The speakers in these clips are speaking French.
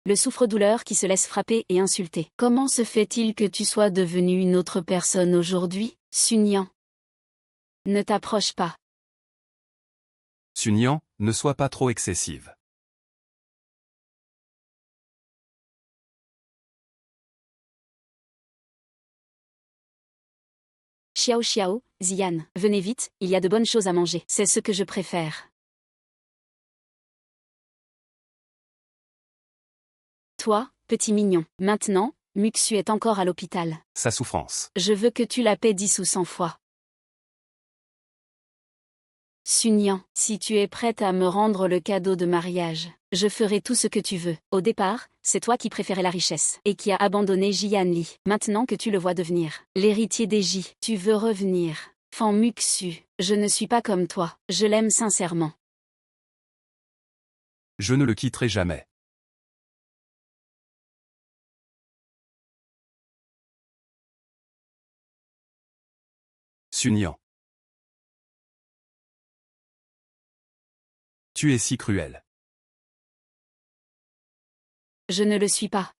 le souffre-douleur qui se laisse frapper et insulter. Comment se fait-il que tu sois devenue une autre personne aujourd'hui, Sun-Yan? Ne t'approche pas. Sun-Yan, ne sois pas trop excessive. Xiao Xiao, Ziyan, venez vite, il y a de bonnes choses à manger. C'est ce que je préfère. Toi, petit mignon. Maintenant, Muxu est encore à l'hôpital. Sa souffrance. Je veux que tu la paies 10 ou 100 fois. Sun-Yan, si tu es prête à me rendre le cadeau de mariage, je ferai tout ce que tu veux. Au départ, c'est toi qui préférais la richesse et qui a abandonné Jianli. Maintenant que tu le vois devenir l'héritier des Ji, tu veux revenir. Fan Muxu, je ne suis pas comme toi, je l'aime sincèrement. Je ne le quitterai jamais. Sun-Yan. Tu es si cruel. Je ne le suis pas.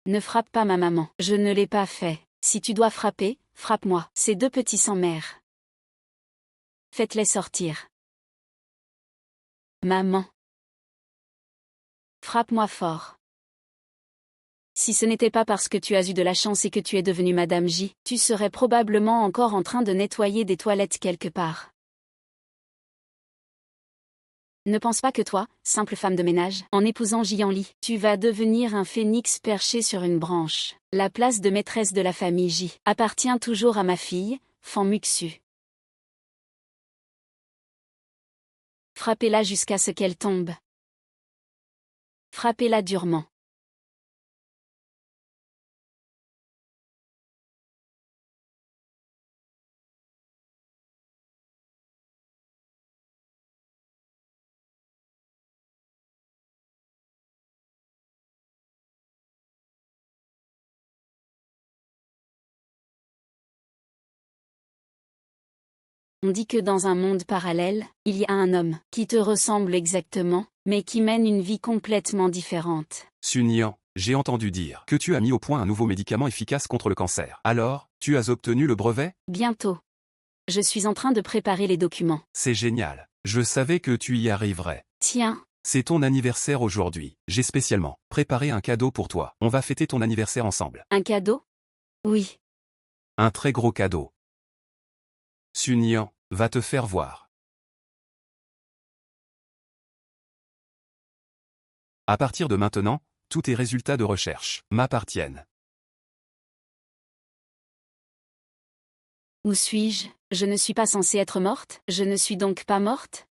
Ne frappe pas ma maman. Je ne l'ai pas fait. Si tu dois frapper, frappe-moi. Ces deux petits sans mère. Faites-les sortir. Maman. Frappe-moi fort. Si ce n'était pas parce que tu as eu de la chance et que tu es devenue Madame J, tu serais probablement encore en train de nettoyer des toilettes quelque part. Ne pense pas que toi, simple femme de ménage, en épousant Jianli, tu vas devenir un phénix perché sur une branche. La place de maîtresse de la famille J appartient toujours à ma fille, Fan Muxu. Frappez-la jusqu'à ce qu'elle tombe. Frappez-la durement. On dit que dans un monde parallèle, il y a un homme qui te ressemble exactement, mais qui mène une vie complètement différente. Sun-Yan, j'ai entendu dire que tu as mis au point un nouveau médicament efficace contre le cancer. Alors, tu as obtenu le brevet? Bientôt. Je suis en train de préparer les documents. C'est génial. Je savais que tu y arriverais. Tiens. C'est ton anniversaire aujourd'hui. J'ai spécialement préparé un cadeau pour toi. On va fêter ton anniversaire ensemble. Un cadeau? Oui. Un très gros cadeau. Sun-Yan, va te faire voir. À partir de maintenant, tous tes résultats de recherche m'appartiennent. Où suis-je? Je ne suis pas censée être morte? Je ne suis donc pas morte?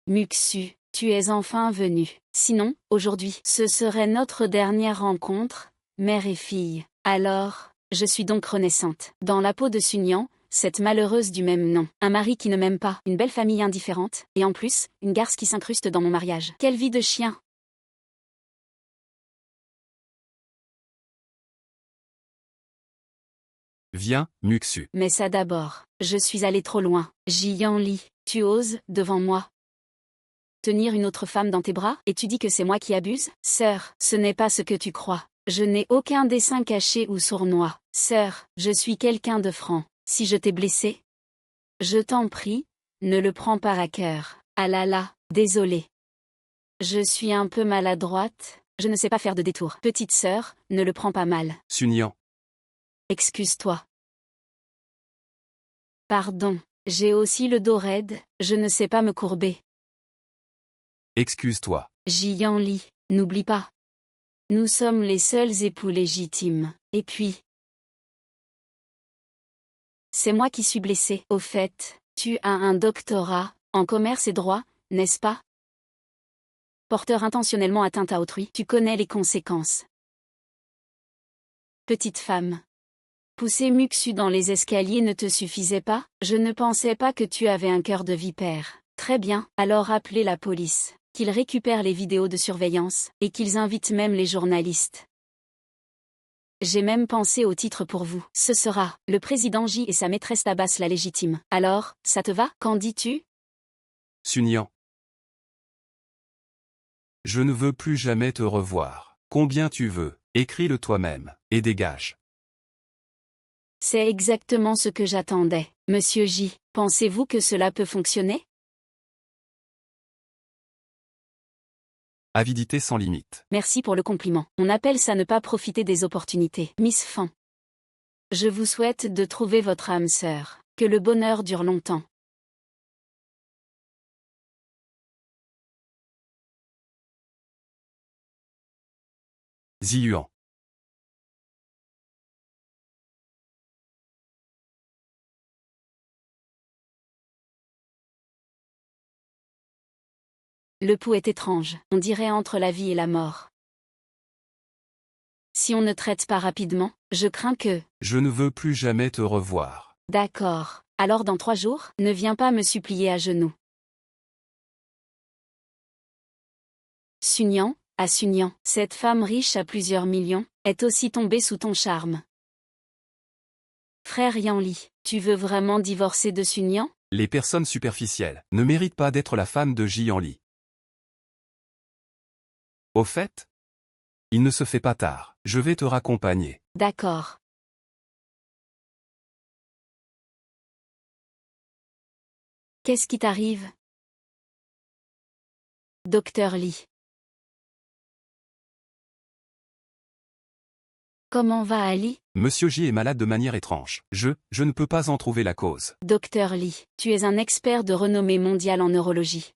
Muxu, tu es enfin venu. Sinon, aujourd'hui, ce serait notre dernière rencontre, mère et fille. Alors, je suis donc renaissante. Dans la peau de Sun-Yan, cette malheureuse du même nom. Un mari qui ne m'aime pas, une belle famille indifférente, et en plus, une garce qui s'incruste dans mon mariage. Quelle vie de chien! Viens, Muxu. Mais ça d'abord, je suis allée trop loin. Jianli, tu oses, devant moi, tenir une autre femme dans tes bras, et tu dis que c'est moi qui abuse? Sœur, ce n'est pas ce que tu crois. Je n'ai aucun dessein caché ou sournois. Sœur, je suis quelqu'un de franc. Si je t'ai blessé, je t'en prie, ne le prends pas à cœur. Ah là là, désolée. Je suis un peu maladroite, je ne sais pas faire de détour. Petite sœur, ne le prends pas mal. Sun-Yan. Excuse-toi. Pardon, j'ai aussi le dos raide, je ne sais pas me courber. Excuse-toi. Jianli, n'oublie pas. Nous sommes les seuls époux légitimes. Et puis, c'est moi qui suis blessée. Au fait, tu as un doctorat en commerce et droit, n'est-ce pas? Porteur intentionnellement atteinte à autrui, tu connais les conséquences. Petite femme. Pousser Muxu dans les escaliers ne te suffisait pas? Je ne pensais pas que tu avais un cœur de vipère. Très bien, alors appelez la police, qu'ils récupèrent les vidéos de surveillance, et qu'ils invitent même les journalistes. J'ai même pensé au titre pour vous. Ce sera « Le président J et sa maîtresse tabassent la légitime ». Alors, ça te va? Qu'en dis-tu? Sun Yang. Je ne veux plus jamais te revoir. Combien tu veux, écris-le toi-même, et dégage. C'est exactement ce que j'attendais. Monsieur J, pensez-vous que cela peut fonctionner? Avidité sans limite. Merci pour le compliment. On appelle ça ne pas profiter des opportunités. Miss Fan. Je vous souhaite de trouver votre âme sœur. Que le bonheur dure longtemps. Ziyuan. Le pouls est étrange, on dirait entre la vie et la mort. Si on ne traite pas rapidement, je crains que... Je ne veux plus jamais te revoir. D'accord. Alors dans 3 jours, ne viens pas me supplier à genoux. Sun Yang, à Sun Yang, cette femme riche à plusieurs millions, est aussi tombée sous ton charme. Frère Yan Li, tu veux vraiment divorcer de Sun Yang? Les personnes superficielles ne méritent pas d'être la femme de Jian Li. Au fait, il ne se fait pas tard, je vais te raccompagner. D'accord. Qu'est-ce qui t'arrive? Docteur Li. Comment va Ali? Monsieur J est malade de manière étrange. Je ne peux pas en trouver la cause. Docteur Li, tu es un expert de renommée mondiale en neurologie.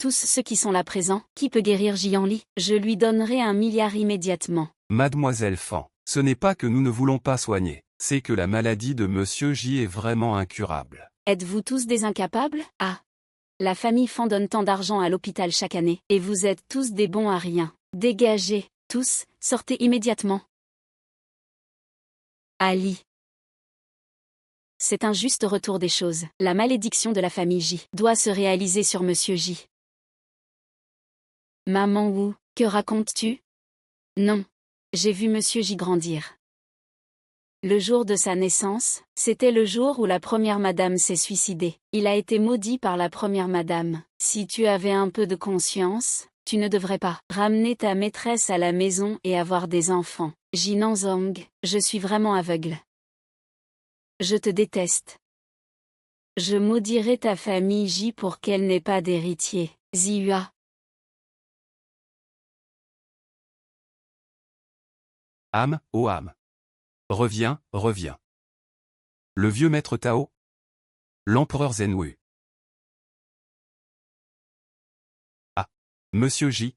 Tous ceux qui sont là présents, qui peut guérir Jian Li? Je lui donnerai 1 milliard immédiatement. Mademoiselle Fan, ce n'est pas que nous ne voulons pas soigner, c'est que la maladie de Monsieur J est vraiment incurable. Êtes-vous tous des incapables? Ah. La famille Fan donne tant d'argent à l'hôpital chaque année, et vous êtes tous des bons à rien. Dégagez, tous, sortez immédiatement. Ali. C'est un juste retour des choses. La malédiction de la famille J doit se réaliser sur Monsieur J. Maman Wu, que racontes-tu? Non. J'ai vu Monsieur J grandir. Le jour de sa naissance, c'était le jour où la première madame s'est suicidée. Il a été maudit par la première madame. Si tu avais un peu de conscience, tu ne devrais pas ramener ta maîtresse à la maison et avoir des enfants. Jinan Zong, je suis vraiment aveugle. Je te déteste. Je maudirai ta famille J pour qu'elle n'ait pas d'héritier. Ziyua. Âme, ô âme. Reviens, reviens. Le vieux maître Tao. L'empereur Zenwu. Ah. Monsieur J.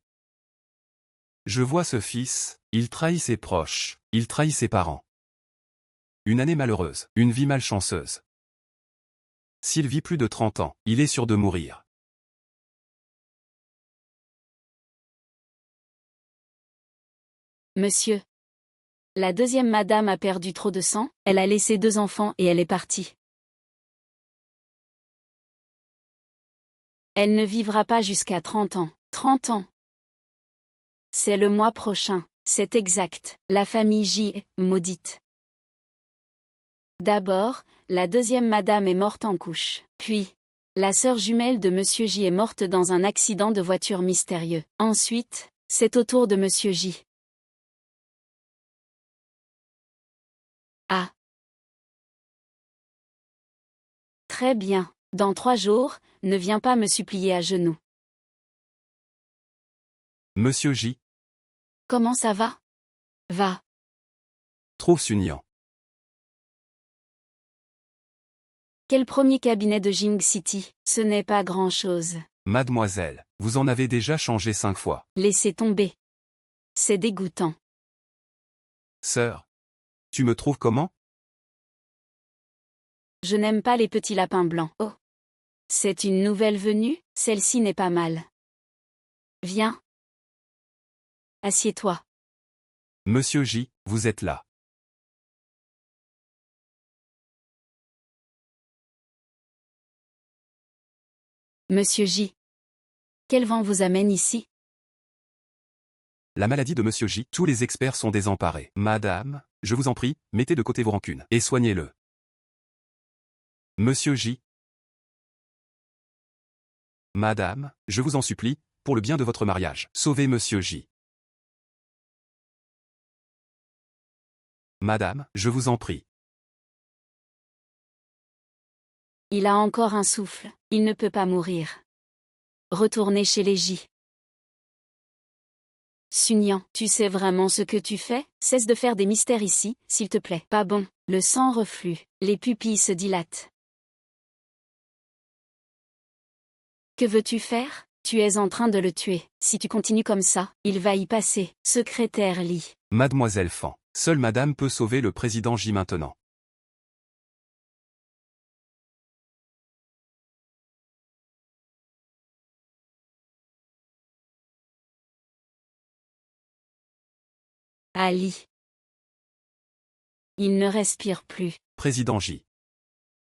Je vois ce fils, il trahit ses proches, il trahit ses parents. Une année malheureuse, une vie malchanceuse. S'il vit plus de 30 ans, il est sûr de mourir. Monsieur. La deuxième madame a perdu trop de sang, elle a laissé 2 enfants et elle est partie. Elle ne vivra pas jusqu'à 30 ans. 30 ans. C'est le mois prochain, c'est exact. La famille J est maudite. D'abord, la deuxième madame est morte en couche. Puis, la sœur jumelle de Monsieur J est morte dans un accident de voiture mystérieux. Ensuite, c'est au tour de Monsieur J. Ah. Très bien. Dans 3 jours, ne viens pas me supplier à genoux. Monsieur J. Comment ça va? Va. Trouve Sun Yang. Quel premier cabinet de Jing City? Ce n'est pas grand-chose. Mademoiselle, vous en avez déjà changé 5 fois. Laissez tomber. C'est dégoûtant. Sœur. Tu me trouves comment? Je n'aime pas les petits lapins blancs. Oh. C'est une nouvelle venue, celle-ci n'est pas mal. Viens. Assieds-toi. Monsieur J, vous êtes là. Monsieur J. Quel vent vous amène ici? La maladie de Monsieur J. Tous les experts sont désemparés. Madame, je vous en prie, mettez de côté vos rancunes et soignez-le. Monsieur J. Madame, je vous en supplie, pour le bien de votre mariage, sauvez Monsieur J. Madame, je vous en prie. Il a encore un souffle, il ne peut pas mourir. Retournez chez les J. Sunyan, tu sais vraiment ce que tu fais? Cesse de faire des mystères ici, s'il te plaît. Pas bon, le sang reflue, les pupilles se dilatent. Que veux-tu faire? Tu es en train de le tuer. Si tu continues comme ça, il va y passer. Secrétaire Lee. Mademoiselle Fan, seule madame peut sauver le président J maintenant. Ali. Il ne respire plus. Président J.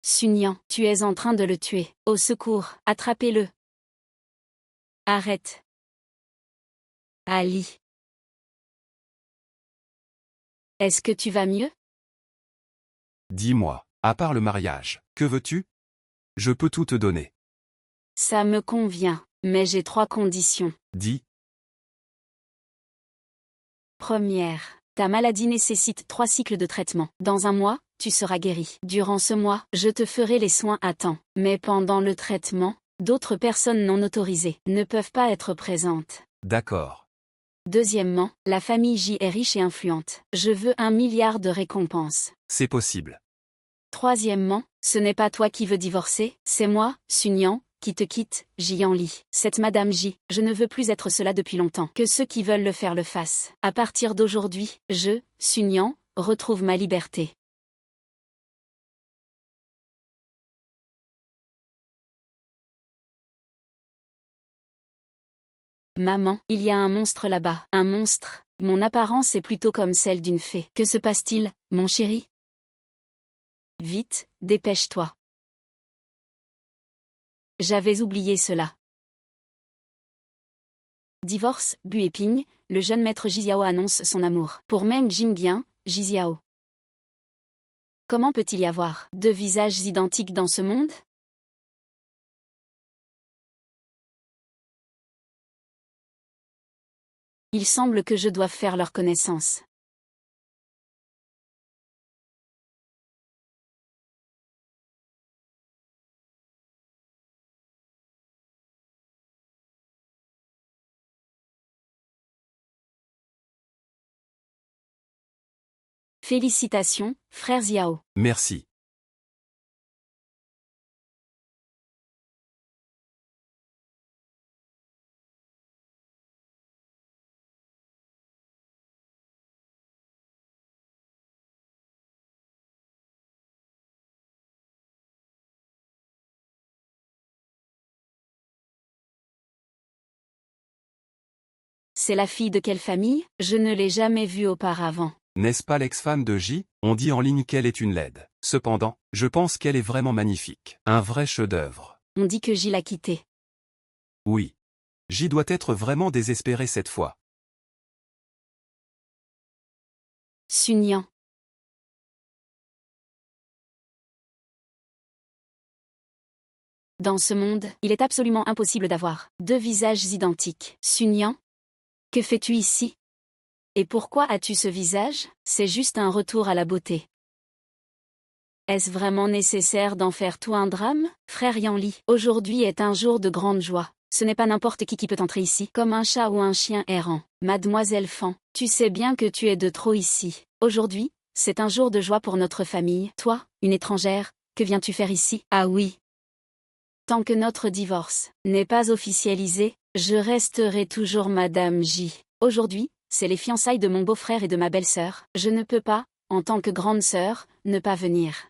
Sunyan, tu es en train de le tuer. Au secours, attrapez-le. Arrête. Ali. Est-ce que tu vas mieux? Dis-moi, à part le mariage, que veux-tu? Je peux tout te donner. Ça me convient, mais j'ai 3 conditions. Dis. Première, ta maladie nécessite 3 cycles de traitement. Dans un mois, tu seras guéri. Durant ce mois, je te ferai les soins à temps. Mais pendant le traitement, d'autres personnes non autorisées ne peuvent pas être présentes. D'accord. Deuxièmement, la famille J est riche et influente. Je veux 1 milliard de récompenses. C'est possible. Troisièmement, ce n'est pas toi qui veux divorcer, c'est moi, Sunyan, qui te quitte, Jian Li. Cette Madame J, je ne veux plus être cela depuis longtemps. Que ceux qui veulent le faire le fassent. À partir d'aujourd'hui, je, Sunyan, retrouve ma liberté. Maman, il y a un monstre là-bas. Un monstre. Mon apparence est plutôt comme celle d'une fée. Que se passe-t-il, mon chéri? Vite, dépêche-toi. J'avais oublié cela. Divorce, Bu et Ping, le jeune maître Jiziao annonce son amour. Pour Meng Jingbian, Jiziao. Comment peut-il y avoir 2 visages identiques dans ce monde? Il semble que je doive faire leur connaissance. Félicitations, frère Xiao. Merci. C'est la fille de quelle famille? Je ne l'ai jamais vue auparavant. N'est-ce pas l'ex-femme de J? On dit en ligne qu'elle est une laide. Cependant, je pense qu'elle est vraiment magnifique. Un vrai chef-d'œuvre. On dit que J l'a quittée. Oui. J doit être vraiment désespéré cette fois. Sunyan. Dans ce monde, il est absolument impossible d'avoir 2 visages identiques. Sunyan? Que fais-tu ici? Et pourquoi as-tu ce visage? C'est juste un retour à la beauté. Est-ce vraiment nécessaire d'en faire tout un drame? Frère Yanli, aujourd'hui est un jour de grande joie. Ce n'est pas n'importe qui peut entrer ici, comme un chat ou un chien errant. Mademoiselle Fan, tu sais bien que tu es de trop ici. Aujourd'hui, c'est un jour de joie pour notre famille. Toi, une étrangère, que viens-tu faire ici? Ah oui. Tant que notre divorce n'est pas officialisé, je resterai toujours Madame J. Aujourd'hui, c'est les fiançailles de mon beau-frère et de ma belle-sœur. Je ne peux pas, en tant que grande sœur, ne pas venir.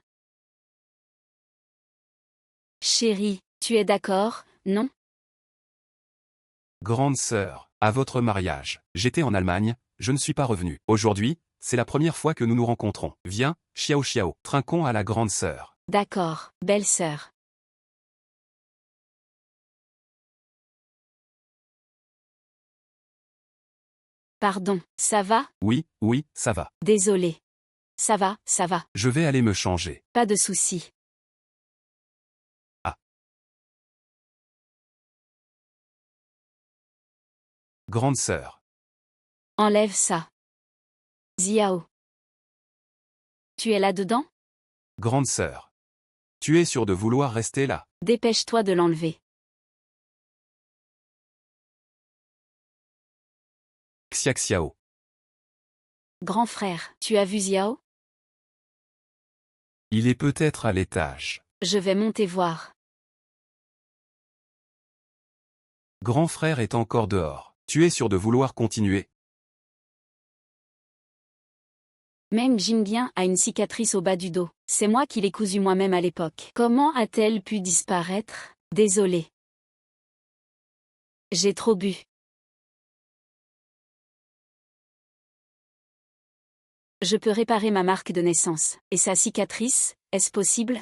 Chérie, tu es d'accord, non? Grande sœur, à votre mariage. J'étais en Allemagne, je ne suis pas revenu. Aujourd'hui, c'est la première fois que nous nous rencontrons. Viens, Xiao Xiao, trinquons à la grande sœur. D'accord, belle-sœur. Pardon, ça va? Oui, oui, ça va. Désolé. Ça va, ça va. Je vais aller me changer. Pas de souci. Ah. Grande sœur. Enlève ça. Xiao. Tu es là-dedans? Grande sœur. Tu es sûre de vouloir rester là? Dépêche-toi de l'enlever. Xiaxiao. Grand frère, tu as vu Xiao? Il est peut-être à l'étage. Je vais monter voir. Grand frère est encore dehors. Tu es sûre de vouloir continuer? Meng Jingbian a une cicatrice au bas du dos. C'est moi qui l'ai cousue moi-même à l'époque. Comment a-t-elle pu disparaître? Désolé. J'ai trop bu. Je peux réparer ma marque de naissance. Et sa cicatrice, est-ce possible?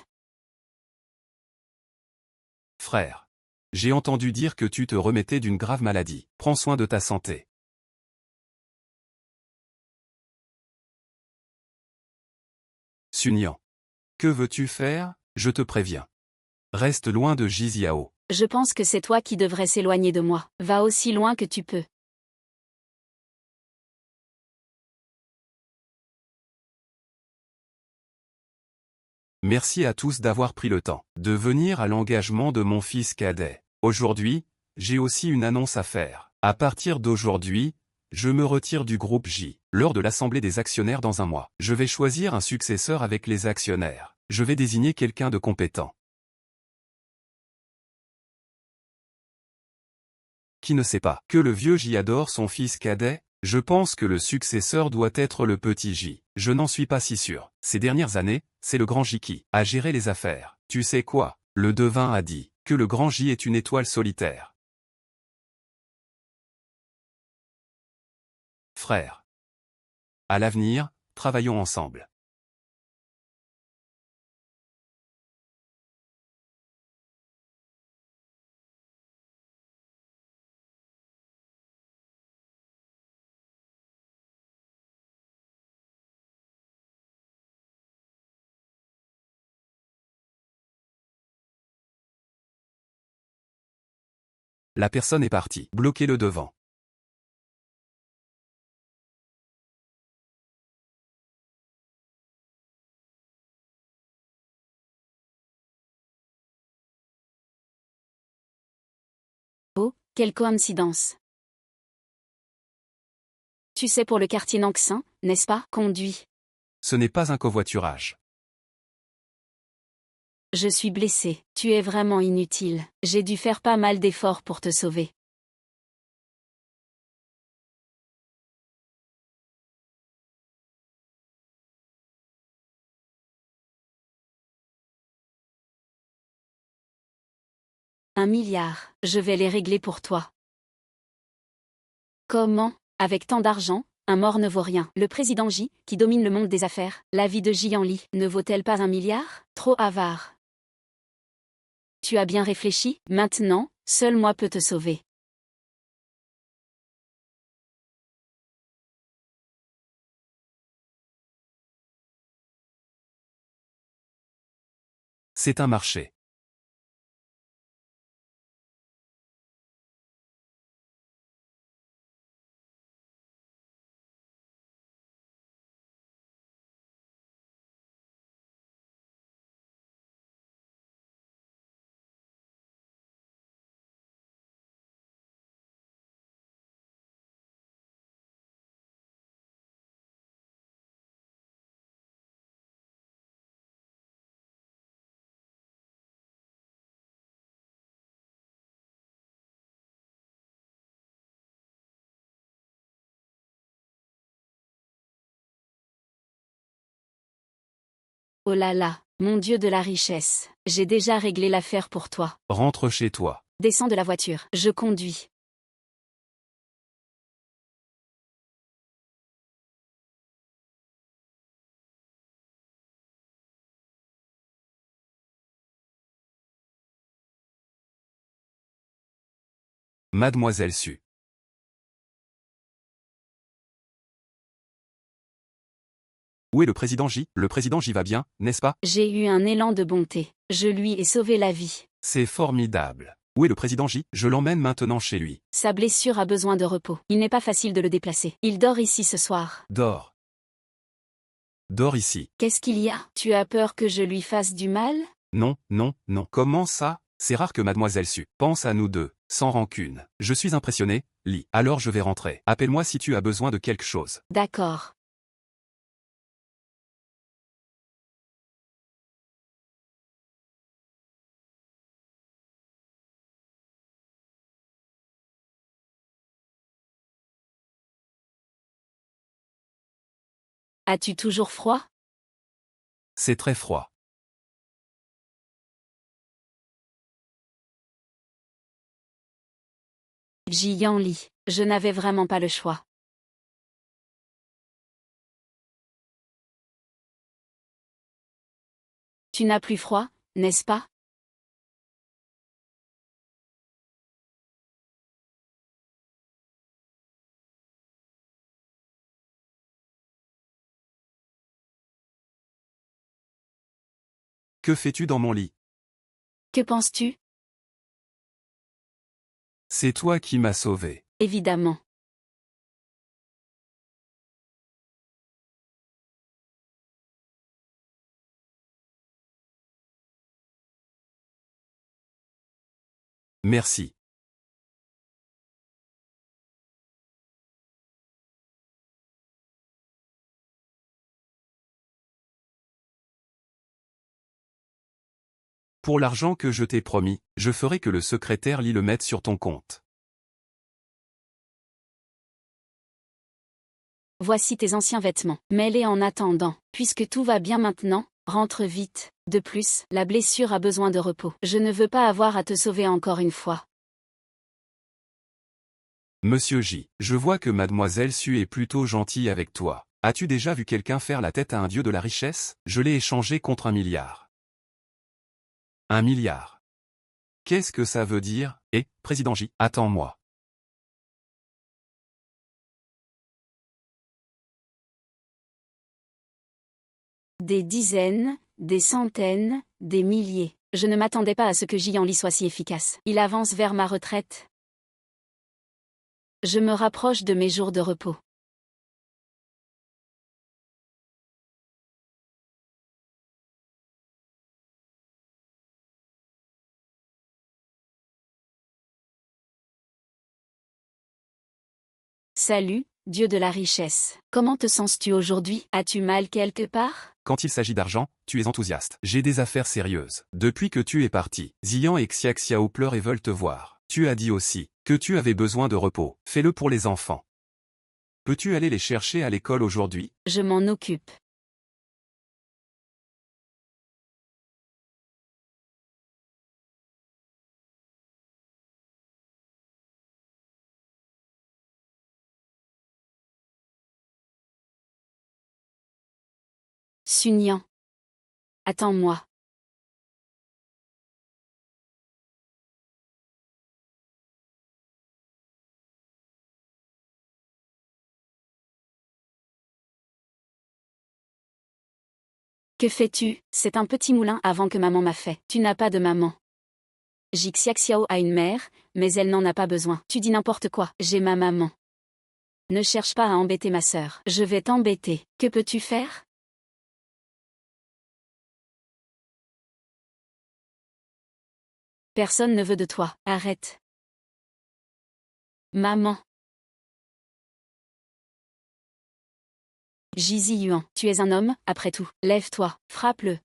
Frère. J'ai entendu dire que tu te remettais d'une grave maladie. Prends soin de ta santé. Sunyan. Que veux-tu faire? Je te préviens. Reste loin de Jiziao. Je pense que c'est toi qui devrais s'éloigner de moi. Va aussi loin que tu peux. Merci à tous d'avoir pris le temps de venir à l'engagement de mon fils cadet. Aujourd'hui, j'ai aussi une annonce à faire. À partir d'aujourd'hui, je me retire du groupe J. Lors de l'assemblée des actionnaires dans un mois, je vais choisir un successeur avec les actionnaires. Je vais désigner quelqu'un de compétent. Qui ne sait pas que le vieux J adore son fils cadet? Je pense que le successeur doit être le petit J. Je n'en suis pas si sûr. Ces dernières années, c'est le grand J qui a géré les affaires. Tu sais quoi? Le devin a dit que le grand J est une étoile solitaire. Frère. À l'avenir, travaillons ensemble. La personne est partie. Bloquez le devant. Oh, quelle coïncidence. Tu sais pour le quartier Nanksin, n'est-ce pas? Conduis. Ce n'est pas un covoiturage. Je suis blessé. Tu es vraiment inutile. J'ai dû faire pas mal d'efforts pour te sauver. Un milliard. Je vais les régler pour toi. Comment? Avec tant d'argent, un mort ne vaut rien. Le président J, qui domine le monde des affaires, la vie de Jian Li, ne vaut-elle pas un milliard? Trop avare. Tu as bien réfléchi? Maintenant, seul moi peux te sauver. C'est un marché. Oh là là, mon Dieu de la richesse. J'ai déjà réglé l'affaire pour toi. Rentre chez toi. Descends de la voiture. Je conduis. Mademoiselle Su. Où est le président J? Le président J va bien, n'est-ce pas? J'ai eu un élan de bonté. Je lui ai sauvé la vie. C'est formidable. Où est le président J? Je l'emmène maintenant chez lui. Sa blessure a besoin de repos. Il n'est pas facile de le déplacer. Il dort ici ce soir. Dors. Dors ici. Qu'est-ce qu'il y a? Tu as peur que je lui fasse du mal? Non, non, non. Comment ça? C'est rare que mademoiselle Su pense à nous deux, sans rancune. Je suis impressionné, Lee. Alors je vais rentrer. Appelle-moi si tu as besoin de quelque chose. D'accord. As-tu toujours froid? C'est très froid. Jiyan Lee. Je n'avais vraiment pas le choix. Tu n'as plus froid, n'est-ce pas? Que fais-tu dans mon lit? Que penses-tu? C'est toi qui m'as sauvé. Évidemment. Merci. Pour l'argent que je t'ai promis, je ferai que le secrétaire Lee le mette sur ton compte. Voici tes anciens vêtements. Mets-les en attendant. Puisque tout va bien maintenant, rentre vite. De plus, la blessure a besoin de repos. Je ne veux pas avoir à te sauver encore une fois. Monsieur J, je vois que mademoiselle Su est plutôt gentille avec toi. As-tu déjà vu quelqu'un faire la tête à un dieu de la richesse? Je l'ai échangé contre 1 milliard. 1 milliard. Qu'est-ce que ça veut dire? Eh, président J, attends-moi. Des dizaines, des centaines, des milliers. Je ne m'attendais pas à ce que Jiyan Lee soit si efficace. Il avance vers ma retraite. Je me rapproche de mes jours de repos. Salut, Dieu de la richesse. Comment te sens-tu aujourd'hui? As-tu mal quelque part? Quand il s'agit d'argent, tu es enthousiaste. J'ai des affaires sérieuses. Depuis que tu es parti, Ziyan et Xiao Xiao pleurent et veulent te voir. Tu as dit aussi que tu avais besoin de repos. Fais-le pour les enfants. Peux-tu aller les chercher à l'école aujourd'hui? Je m'en occupe. Sunyan. Attends-moi. Que fais-tu? C'est un petit moulin avant que maman m'a fait. Tu n'as pas de maman. Xiao a une mère, mais elle n'en a pas besoin. Tu dis n'importe quoi. J'ai ma maman. Ne cherche pas à embêter ma sœur. Je vais t'embêter. Que peux-tu faire? Personne ne veut de toi. Arrête. Maman. Jizi Yuan. Tu es un homme, après tout. Lève-toi. Frappe-le.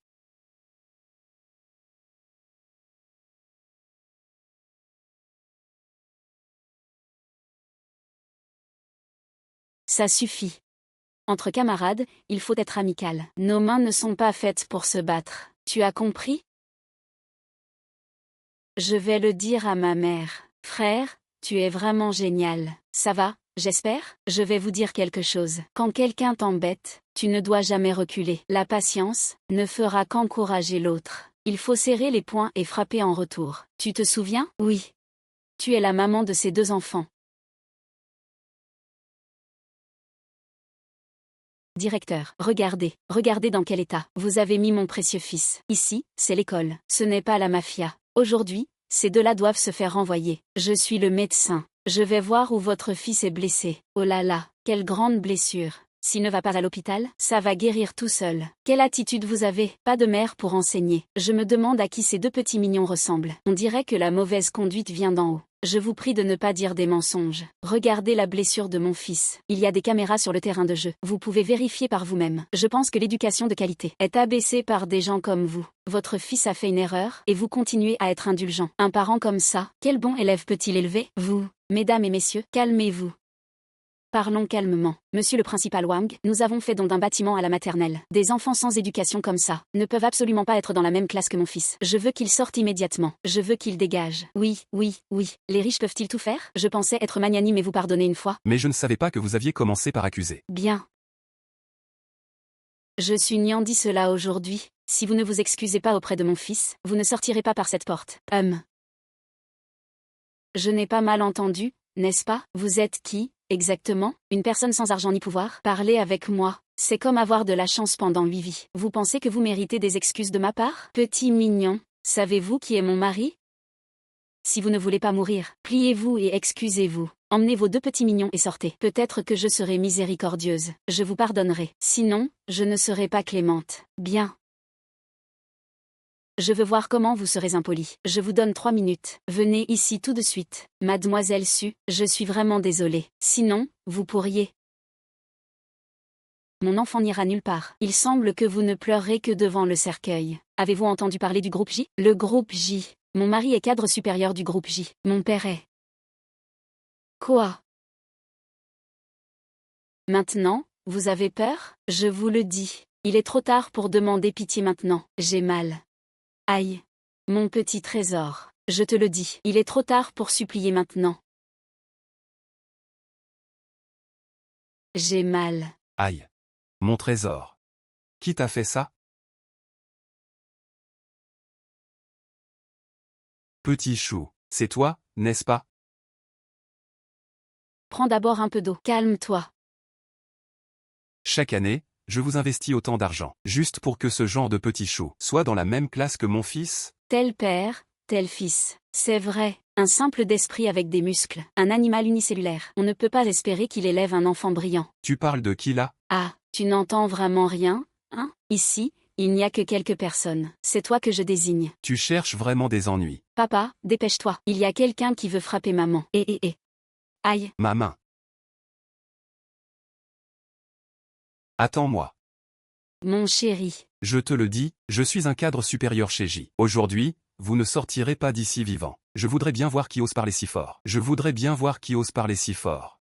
Ça suffit. Entre camarades, il faut être amical. Nos mains ne sont pas faites pour se battre. Tu as compris? Je vais le dire à ma mère. Frère, tu es vraiment génial. Ça va, j'espère? Je vais vous dire quelque chose. Quand quelqu'un t'embête, tu ne dois jamais reculer. La patience ne fera qu'encourager l'autre. Il faut serrer les poings et frapper en retour. Tu te souviens? Oui. Tu es la maman de ces 2 enfants. Directeur, regardez, regardez dans quel état vous avez mis mon précieux fils. Ici, c'est l'école. Ce n'est pas la mafia. Aujourd'hui, ces deux-là doivent se faire renvoyer. Je suis le médecin. Je vais voir où votre fils est blessé. Oh là là, quelle grande blessure. S'il ne va pas à l'hôpital, ça va guérir tout seul. Quelle attitude vous avez? Pas de mère pour enseigner. Je me demande à qui ces deux petits mignons ressemblent. On dirait que la mauvaise conduite vient d'en haut. Je vous prie de ne pas dire des mensonges. Regardez la blessure de mon fils. Il y a des caméras sur le terrain de jeu. Vous pouvez vérifier par vous-même. Je pense que l'éducation de qualité est abaissée par des gens comme vous. Votre fils a fait une erreur, et vous continuez à être indulgent. Un parent comme ça, quel bon élève peut-il élever? Vous, mesdames et messieurs, calmez-vous. Parlons calmement. Monsieur le principal Wang, nous avons fait don d'un bâtiment à la maternelle. Des enfants sans éducation comme ça ne peuvent absolument pas être dans la même classe que mon fils. Je veux qu'il sorte immédiatement. Je veux qu'il dégage. Oui, oui, oui. Les riches peuvent-ils tout faire? Je pensais être magnanime et vous pardonner une fois. Mais je ne savais pas que vous aviez commencé par accuser. Bien. Je suis niant dit cela aujourd'hui. Si vous ne vous excusez pas auprès de mon fils, vous ne sortirez pas par cette porte. Je n'ai pas mal entendu, n'est-ce pas? Vous êtes qui, exactement? Une personne sans argent ni pouvoir? Parlez avec moi. C'est comme avoir de la chance pendant 8 vies. Vous pensez que vous méritez des excuses de ma part? Petit mignon, savez-vous qui est mon mari? Si vous ne voulez pas mourir, pliez-vous et excusez-vous. Emmenez vos deux petits mignons et sortez. Peut-être que je serai miséricordieuse. Je vous pardonnerai. Sinon, je ne serai pas clémente. Bien. Je veux voir comment vous serez impoli. Je vous donne 3 minutes. Venez ici tout de suite. Mademoiselle Su, je suis vraiment désolée. Sinon, vous pourriez... Mon enfant n'ira nulle part. Il semble que vous ne pleurez que devant le cercueil. Avez-vous entendu parler du groupe J? Le groupe J. Mon mari est cadre supérieur du groupe J. Mon père est... Quoi? Maintenant, vous avez peur? Je vous le dis. Il est trop tard pour demander pitié maintenant. J'ai mal. Aïe. Mon petit trésor. Je te le dis. Il est trop tard pour supplier maintenant. J'ai mal. Aïe. Mon trésor. Qui t'a fait ça? Petit chou, c'est toi, n'est-ce pas? Prends d'abord un peu d'eau. Calme-toi. Chaque année, je vous investis autant d'argent, juste pour que ce genre de petit chou soit dans la même classe que mon fils? Tel père, tel fils. C'est vrai. Un simple d'esprit avec des muscles. Un animal unicellulaire. On ne peut pas espérer qu'il élève un enfant brillant. Tu parles de qui là? Ah, tu n'entends vraiment rien, hein? Ici, il n'y a que quelques personnes. C'est toi que je désigne. Tu cherches vraiment des ennuis. Papa, dépêche-toi. Il y a quelqu'un qui veut frapper maman. Aïe. Ma main. Attends-moi. Mon chéri. Je te le dis, je suis un cadre supérieur chez J. Aujourd'hui, vous ne sortirez pas d'ici vivant. Je voudrais bien voir qui ose parler si fort. Je voudrais bien voir qui ose parler si fort.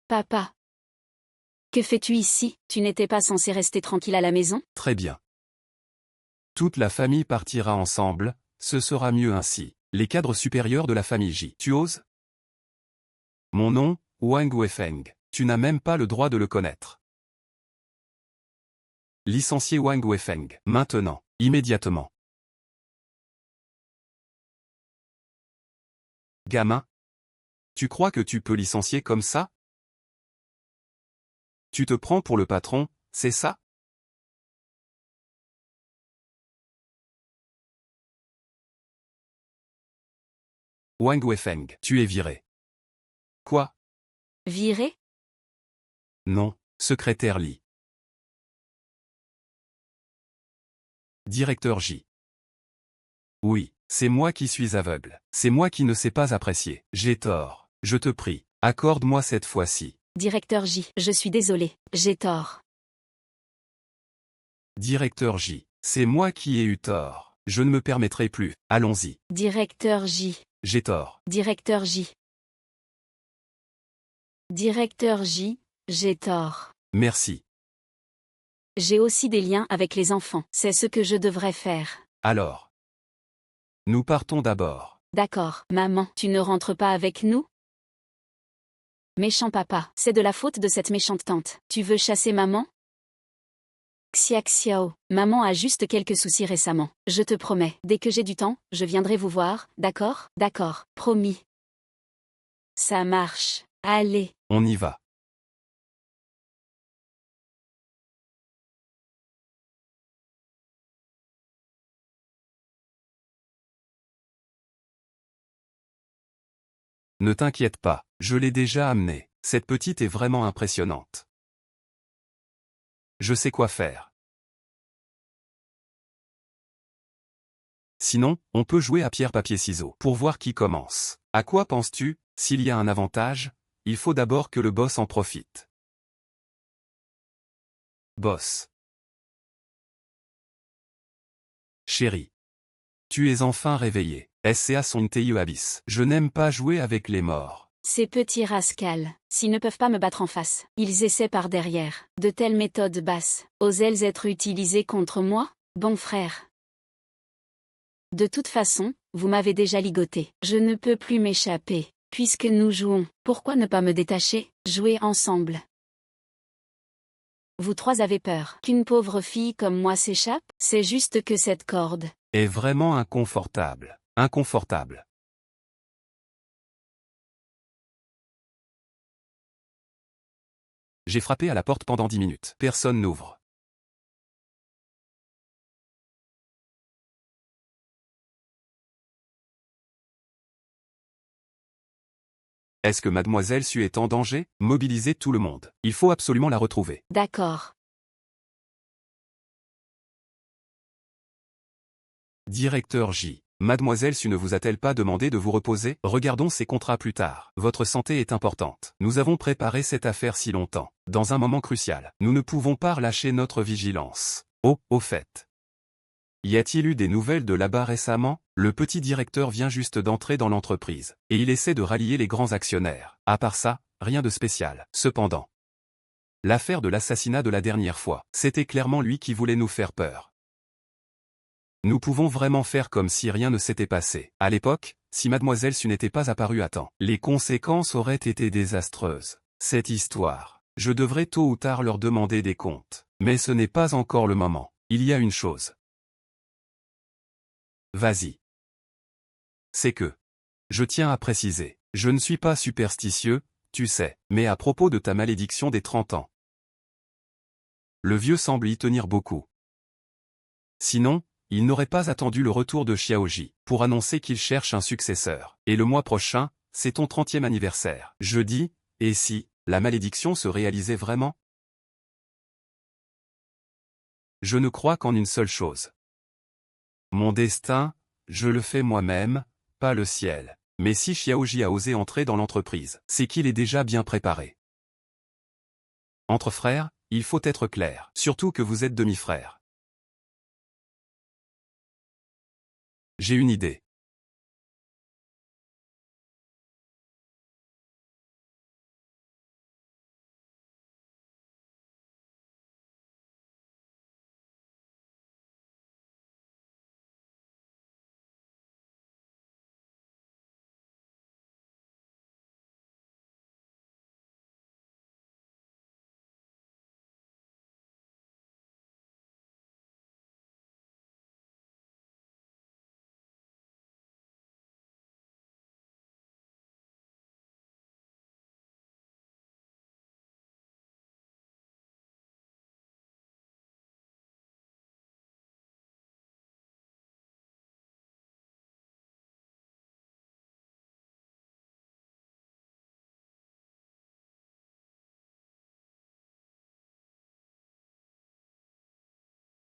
Papa. Que fais-tu ici? Tu n'étais pas censé rester tranquille à la maison? Très bien. Toute la famille partira ensemble, ce sera mieux ainsi. Les cadres supérieurs de la famille J. Tu oses? Mon nom, Wang Weifeng. Tu n'as même pas le droit de le connaître. Licencié Wang Weifeng. Maintenant. Immédiatement. Gamin. Tu crois que tu peux licencier comme ça? Tu te prends pour le patron, c'est ça? Wang Weifeng. Tu es viré. Quoi? Viré? Non, secrétaire Li. Directeur J. Oui, c'est moi qui suis aveugle. C'est moi qui ne sais pas apprécier. J'ai tort. Je te prie, accorde-moi cette fois-ci. Directeur J. Je suis désolé. J'ai tort. Directeur J. C'est moi qui ai eu tort. Je ne me permettrai plus. Allons-y. Directeur J. J'ai tort. Directeur J. Directeur J. J'ai tort. Merci. J'ai aussi des liens avec les enfants. C'est ce que je devrais faire. Alors. Nous partons d'abord. D'accord. Maman, tu ne rentres pas avec nous? Méchant papa, c'est de la faute de cette méchante tante. Tu veux chasser maman? Xiao, maman a juste quelques soucis récemment. Je te promets, dès que j'ai du temps, je viendrai vous voir, d'accord? D'accord, promis. Ça marche. Allez. On y va. Ne t'inquiète pas, je l'ai déjà amenée. Cette petite est vraiment impressionnante. Je sais quoi faire. Sinon, on peut jouer à pierre-papier-ciseaux pour voir qui commence. À quoi penses-tu? S'il y a un avantage, il faut d'abord que le boss en profite. Boss. Chérie. Tu es enfin réveillé. SCA son TIE Abyss. Je n'aime pas jouer avec les morts. Ces petits rascals, s'ils ne peuvent pas me battre en face, ils essaient par derrière. De telles méthodes basses, osent-elles être utilisées contre moi? Bon frère. De toute façon, vous m'avez déjà ligoté. Je ne peux plus m'échapper. Puisque nous jouons, pourquoi ne pas me détacher? Jouer ensemble. Vous trois avez peur qu'une pauvre fille comme moi s'échappe? C'est juste que cette corde est vraiment inconfortable. Inconfortable. J'ai frappé à la porte pendant 10 minutes. Personne n'ouvre. Est-ce que Mademoiselle Su est en danger? Mobilisez tout le monde. Il faut absolument la retrouver. D'accord. Directeur J. Mademoiselle Su ne vous a-t-elle pas demandé de vous reposer? Regardons ces contrats plus tard. Votre santé est importante. Nous avons préparé cette affaire si longtemps. Dans un moment crucial, nous ne pouvons pas relâcher notre vigilance. Oh, au fait. Y a-t-il eu des nouvelles de là-bas récemment? Le petit directeur vient juste d'entrer dans l'entreprise, et il essaie de rallier les grands actionnaires. À part ça, rien de spécial. Cependant, l'affaire de l'assassinat de la dernière fois, c'était clairement lui qui voulait nous faire peur. Nous pouvons vraiment faire comme si rien ne s'était passé. À l'époque, si Mademoiselle Su n'était pas apparue à temps, les conséquences auraient été désastreuses. Cette histoire, je devrais tôt ou tard leur demander des comptes. Mais ce n'est pas encore le moment. Il y a une chose. Vas-y. C'est que. Je tiens à préciser, je ne suis pas superstitieux, tu sais, mais à propos de ta malédiction des 30 ans. Le vieux semble y tenir beaucoup. Sinon, il n'aurait pas attendu le retour de Xiaoji pour annoncer qu'il cherche un successeur. Et le mois prochain, c'est ton 30e anniversaire. Je dis, et si, la malédiction se réalisait vraiment? Je ne crois qu'en une seule chose. Mon destin, je le fais moi-même, pas le ciel. Mais si Xiaoji a osé entrer dans l'entreprise, c'est qu'il est déjà bien préparé. Entre frères, il faut être clair, surtout que vous êtes demi-frères. J'ai une idée.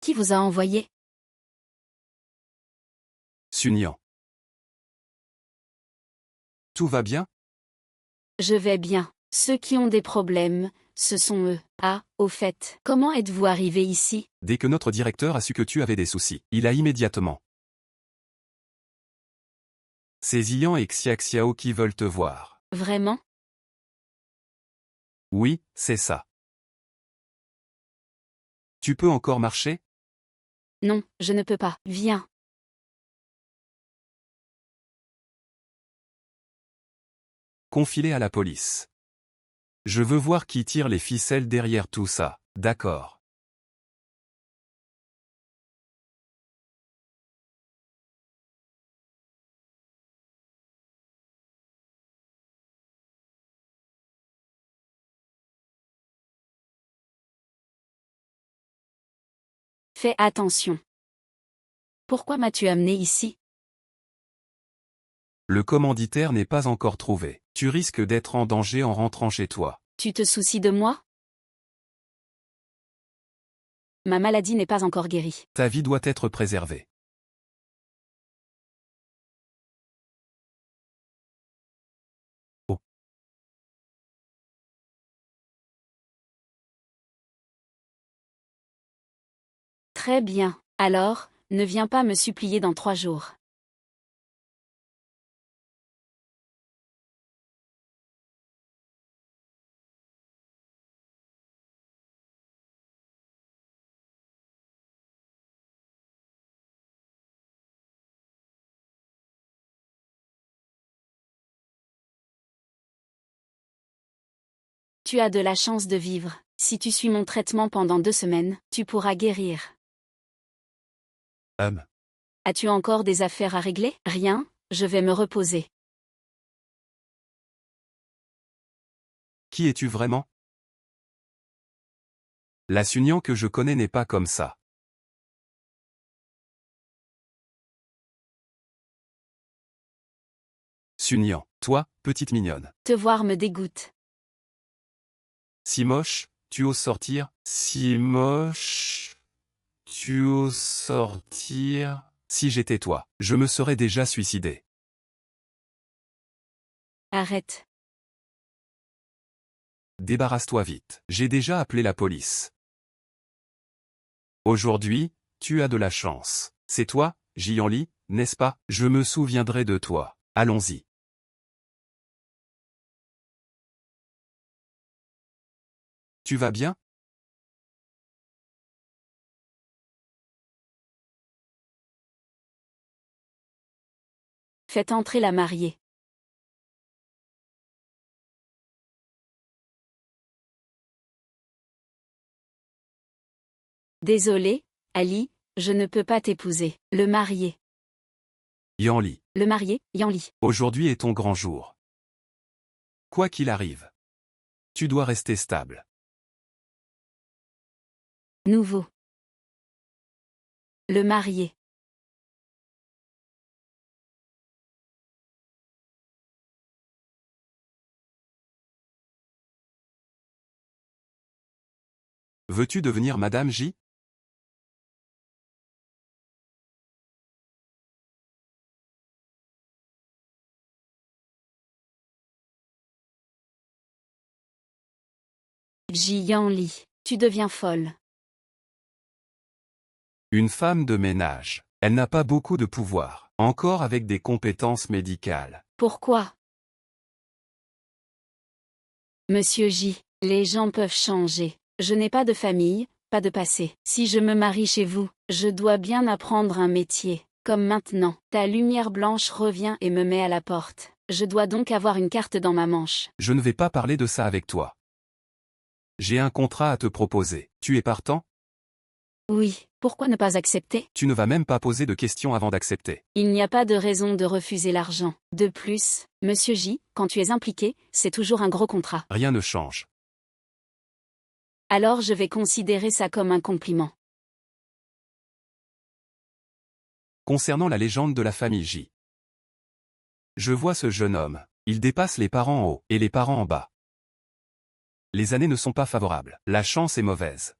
Qui vous a envoyé? Sunyan. Tout va bien? Je vais bien. Ceux qui ont des problèmes, ce sont eux. Ah, au fait, comment êtes-vous arrivé ici? Dès que notre directeur a su que tu avais des soucis, il a immédiatement. C'est Ziyan et Xiao qui veulent te voir. Vraiment? Oui, c'est ça. Tu peux encore marcher? Non, je ne peux pas. Viens. Confie-les à la police. Je veux voir qui tire les ficelles derrière tout ça. D'accord. Fais attention. Pourquoi m'as-tu amené ici? Le commanditaire n'est pas encore trouvé. Tu risques d'être en danger en rentrant chez toi. Tu te soucies de moi? Ma maladie n'est pas encore guérie. Ta vie doit être préservée. Oh. Très bien. Alors, ne viens pas me supplier dans 3 jours. Tu as de la chance de vivre. Si tu suis mon traitement pendant 2 semaines, tu pourras guérir. As-tu encore des affaires à régler? Rien, je vais me reposer. Qui es-tu vraiment? La Sunyan que je connais n'est pas comme ça. Sunyan, toi, petite mignonne. Te voir me dégoûte. Si moche, tu oses sortir? Si moche, tu oses sortir? Si j'étais toi, je me serais déjà suicidé. Arrête. Débarrasse-toi vite. J'ai déjà appelé la police. Aujourd'hui, tu as de la chance. C'est toi, Jianli, n'est-ce pas? Je me souviendrai de toi. Allons-y. Tu vas bien? Faites entrer la mariée. Désolé, Ali, je ne peux pas t'épouser. Le marié. Yanli. Le marié, Yanli. Aujourd'hui est ton grand jour. Quoi qu'il arrive, tu dois rester stable. Nouveau. Le marié. Veux-tu devenir Madame J? Yanli. Tu deviens folle. Une femme de ménage. Elle n'a pas beaucoup de pouvoir, encore avec des compétences médicales. Pourquoi? Monsieur J, les gens peuvent changer. Je n'ai pas de famille, pas de passé. Si je me marie chez vous, je dois bien apprendre un métier. Comme maintenant, ta lumière blanche revient et me met à la porte. Je dois donc avoir une carte dans ma manche. Je ne vais pas parler de ça avec toi. J'ai un contrat à te proposer. Tu es partant? Oui, pourquoi ne pas accepter? Tu ne vas même pas poser de questions avant d'accepter. Il n'y a pas de raison de refuser l'argent. De plus, Monsieur J, quand tu es impliqué, c'est toujours un gros contrat. Rien ne change. Alors je vais considérer ça comme un compliment. Concernant la légende de la famille J. Je vois ce jeune homme. Il dépasse les parents en haut et les parents en bas. Les années ne sont pas favorables. La chance est mauvaise.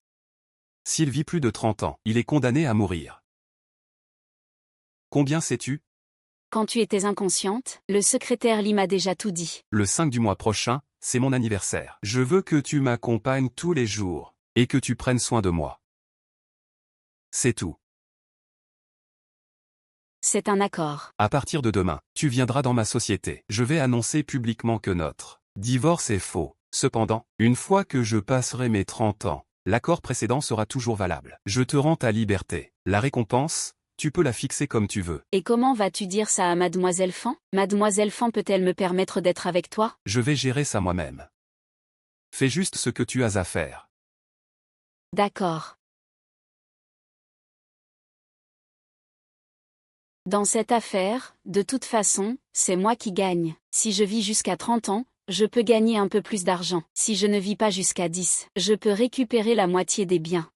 S'il vit plus de 30 ans, il est condamné à mourir. Combien sais-tu? Quand tu étais inconsciente, le secrétaire Lee m'a déjà tout dit. Le 5 du mois prochain, c'est mon anniversaire. Je veux que tu m'accompagnes tous les jours, et que tu prennes soin de moi. C'est tout. C'est un accord. À partir de demain, tu viendras dans ma société. Je vais annoncer publiquement que notre divorce est faux. Cependant, une fois que je passerai mes 30 ans, l'accord précédent sera toujours valable. Je te rends ta liberté. La récompense, tu peux la fixer comme tu veux. Et comment vas-tu dire ça à Mademoiselle Fan? Mademoiselle Fan peut-elle me permettre d'être avec toi? Je vais gérer ça moi-même. Fais juste ce que tu as à faire. D'accord. Dans cette affaire, de toute façon, c'est moi qui gagne. Si je vis jusqu'à 30 ans, je peux gagner un peu plus d'argent. Si je ne vis pas jusqu'à 10, je peux récupérer la moitié des biens.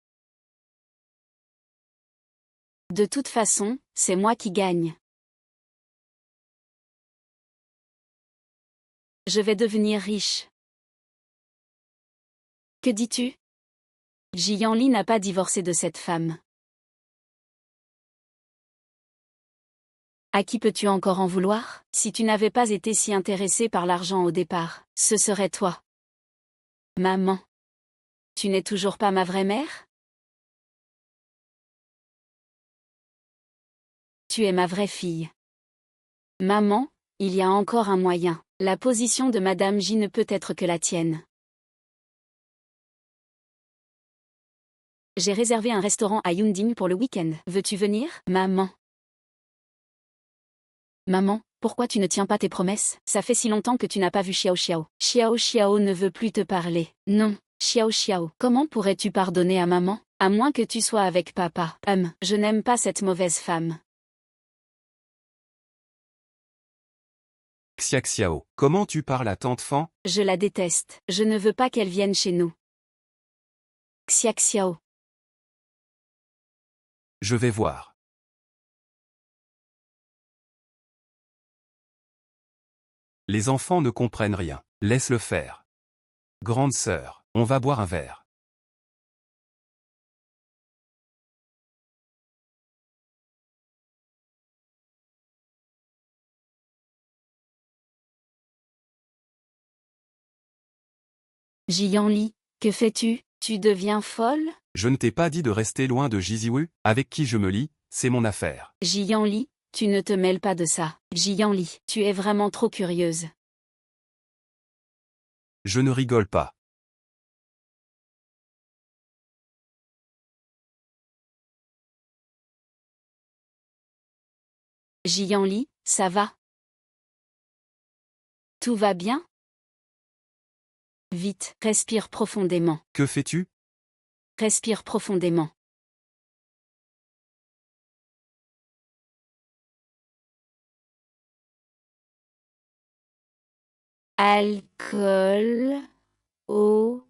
De toute façon, c'est moi qui gagne. Je vais devenir riche. Que dis-tu? Jian Li n'a pas divorcé de cette femme. À qui peux-tu encore en vouloir? Si tu n'avais pas été si intéressé par l'argent au départ, ce serait toi. Maman. Tu n'es toujours pas ma vraie mère? Tu es ma vraie fille. Maman, il y a encore un moyen. La position de Madame J ne peut être que la tienne. J'ai réservé un restaurant à Yunding pour le week-end. Veux-tu venir, maman? Maman, pourquoi tu ne tiens pas tes promesses? Ça fait si longtemps que tu n'as pas vu Xiao Xiao. Xiao Xiao ne veut plus te parler. Non, Xiao Xiao. Comment pourrais-tu pardonner à maman? À moins que tu sois avec papa. Je n'aime pas cette mauvaise femme. Xia Xiao, comment tu parles à tante Fan? Je la déteste. Je ne veux pas qu'elle vienne chez nous. Xia Xiao. Je vais voir. Les enfants ne comprennent rien. Laisse-le faire. Grande sœur, on va boire un verre. Jian Li, que fais-tu? Tu deviens folle? Je ne t'ai pas dit de rester loin de Jiziwu, avec qui je me lie, c'est mon affaire. Jian Li, tu ne te mêles pas de ça. Jian Li, tu es vraiment trop curieuse. Je ne rigole pas. Jian Li, ça va? Tout va bien? Vite, respire profondément. Que fais-tu? Respire profondément. Alcool aux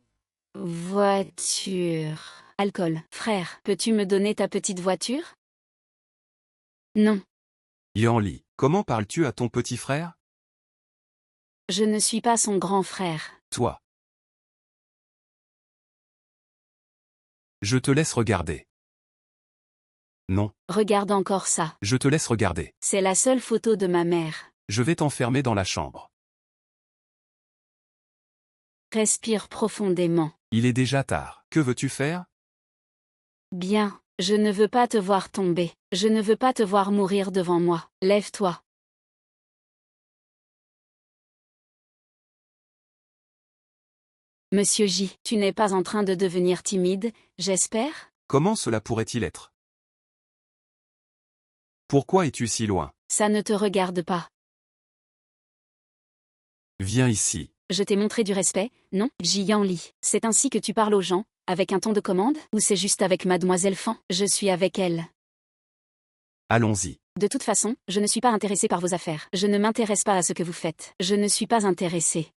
voitures. Alcool, frère, peux-tu me donner ta petite voiture? Non, Yanli, comment parles-tu à ton petit frère? je ne suis pas son grand frère. Toi. Je te laisse regarder. Non, Regarde encore ça. je te laisse regarder. C'est la seule photo de ma mère. Je vais t'enfermer dans la chambre. Respire profondément. Il est déjà tard. Que veux-tu faire? Bien, je ne veux pas te voir tomber. Je ne veux pas te voir mourir devant moi. Lève-toi. Monsieur J, tu n'es pas en train de devenir timide, j'espère? Comment cela pourrait-il être? Pourquoi es-tu si loin? Ça ne te regarde pas. Viens ici. Je t'ai montré du respect, non? Jian Li, c'est ainsi que tu parles aux gens, avec un ton de commande, ou c'est juste avec Mademoiselle Fan? Je suis avec elle. Allons-y. De toute façon, je ne suis pas intéressé par vos affaires. Je ne m'intéresse pas à ce que vous faites. Je ne suis pas intéressé.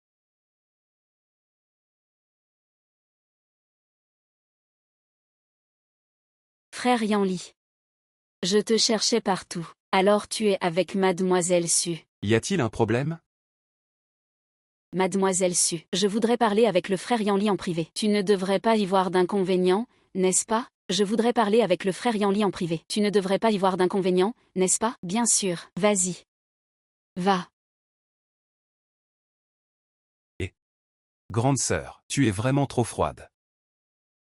Frère Yanli. Je te cherchais partout. Alors tu es avec Mademoiselle Su. Y a-t-il un problème? Mademoiselle Su, je voudrais parler avec le frère Yanli en privé. Tu ne devrais pas y voir d'inconvénient, n'est-ce pas? Je voudrais parler avec le frère Yanli en privé. Tu ne devrais pas y voir d'inconvénient, n'est-ce pas? Bien sûr. Vas-y. Va. Grande sœur, tu es vraiment trop froide.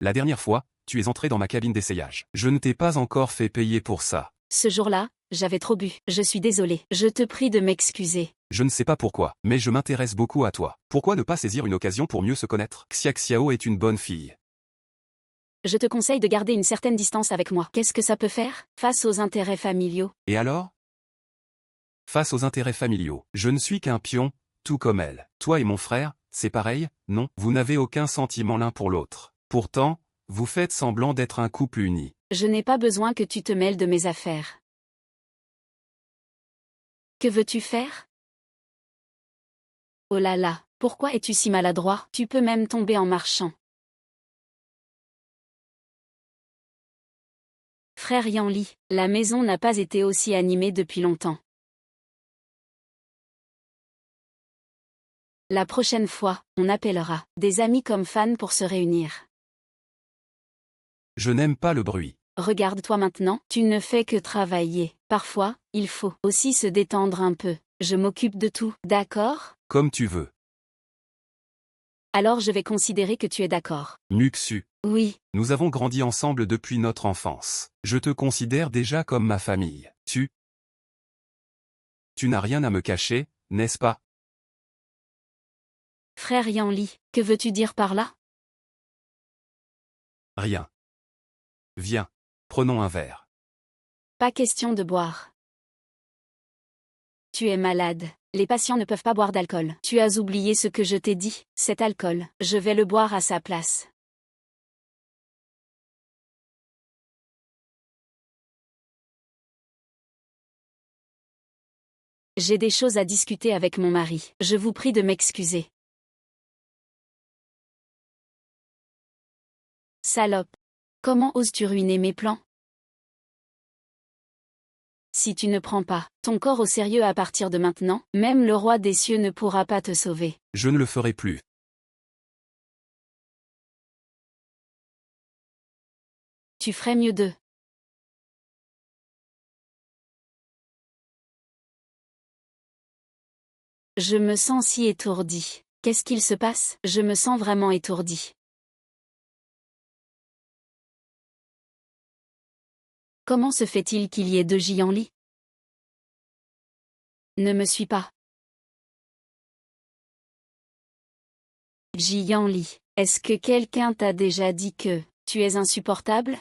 La dernière fois, tu es entrée dans ma cabine d'essayage. Je ne t'ai pas encore fait payer pour ça. Ce jour-là, j'avais trop bu. Je suis désolée. Je te prie de m'excuser. Je ne sais pas pourquoi, mais je m'intéresse beaucoup à toi. Pourquoi ne pas saisir une occasion pour mieux se connaître? Xia Xiao est une bonne fille. Je te conseille de garder une certaine distance avec moi. Qu'est-ce que ça peut faire, face aux intérêts familiaux? Et alors? Face aux intérêts familiaux, je ne suis qu'un pion, tout comme elle. Toi et mon frère, c'est pareil, non? Vous n'avez aucun sentiment l'un pour l'autre. Pourtant, vous faites semblant d'être un couple uni. Je n'ai pas besoin que tu te mêles de mes affaires. Que veux-tu faire? Oh là là, pourquoi es-tu si maladroit? Tu peux même tomber en marchant. Frère Yanli, la maison n'a pas été aussi animée depuis longtemps. La prochaine fois, on appellera des amis comme fans pour se réunir. Je n'aime pas le bruit. Regarde-toi maintenant, tu ne fais que travailler. Parfois, il faut aussi se détendre un peu. Je m'occupe de tout, d'accord? Comme tu veux. Alors je vais considérer que tu es d'accord. Muxu. Oui, Nous avons grandi ensemble depuis notre enfance. Je te considère déjà comme ma famille. Tu n'as rien à me cacher, n'est-ce pas? frère Yanli, que veux-tu dire par là? Rien. Viens, prenons un verre. Pas question de boire. Tu es malade. Les patients ne peuvent pas boire d'alcool. Tu as oublié ce que je t'ai dit, cet alcool, je vais le boire à sa place. J'ai des choses à discuter avec mon mari. Je vous prie de m'excuser. Salope. Comment oses-tu ruiner mes plans? Si tu ne prends pas ton corps au sérieux à partir de maintenant, même le roi des cieux ne pourra pas te sauver. Je ne le ferai plus. Tu ferais mieux de. Je me sens si étourdi. Qu'est-ce qu'il se passe? Je me sens vraiment étourdi. Comment se fait-il qu'il y ait deux Jianli? Ne me suis pas. Jianli, est-ce que quelqu'un t'a déjà dit que tu es insupportable?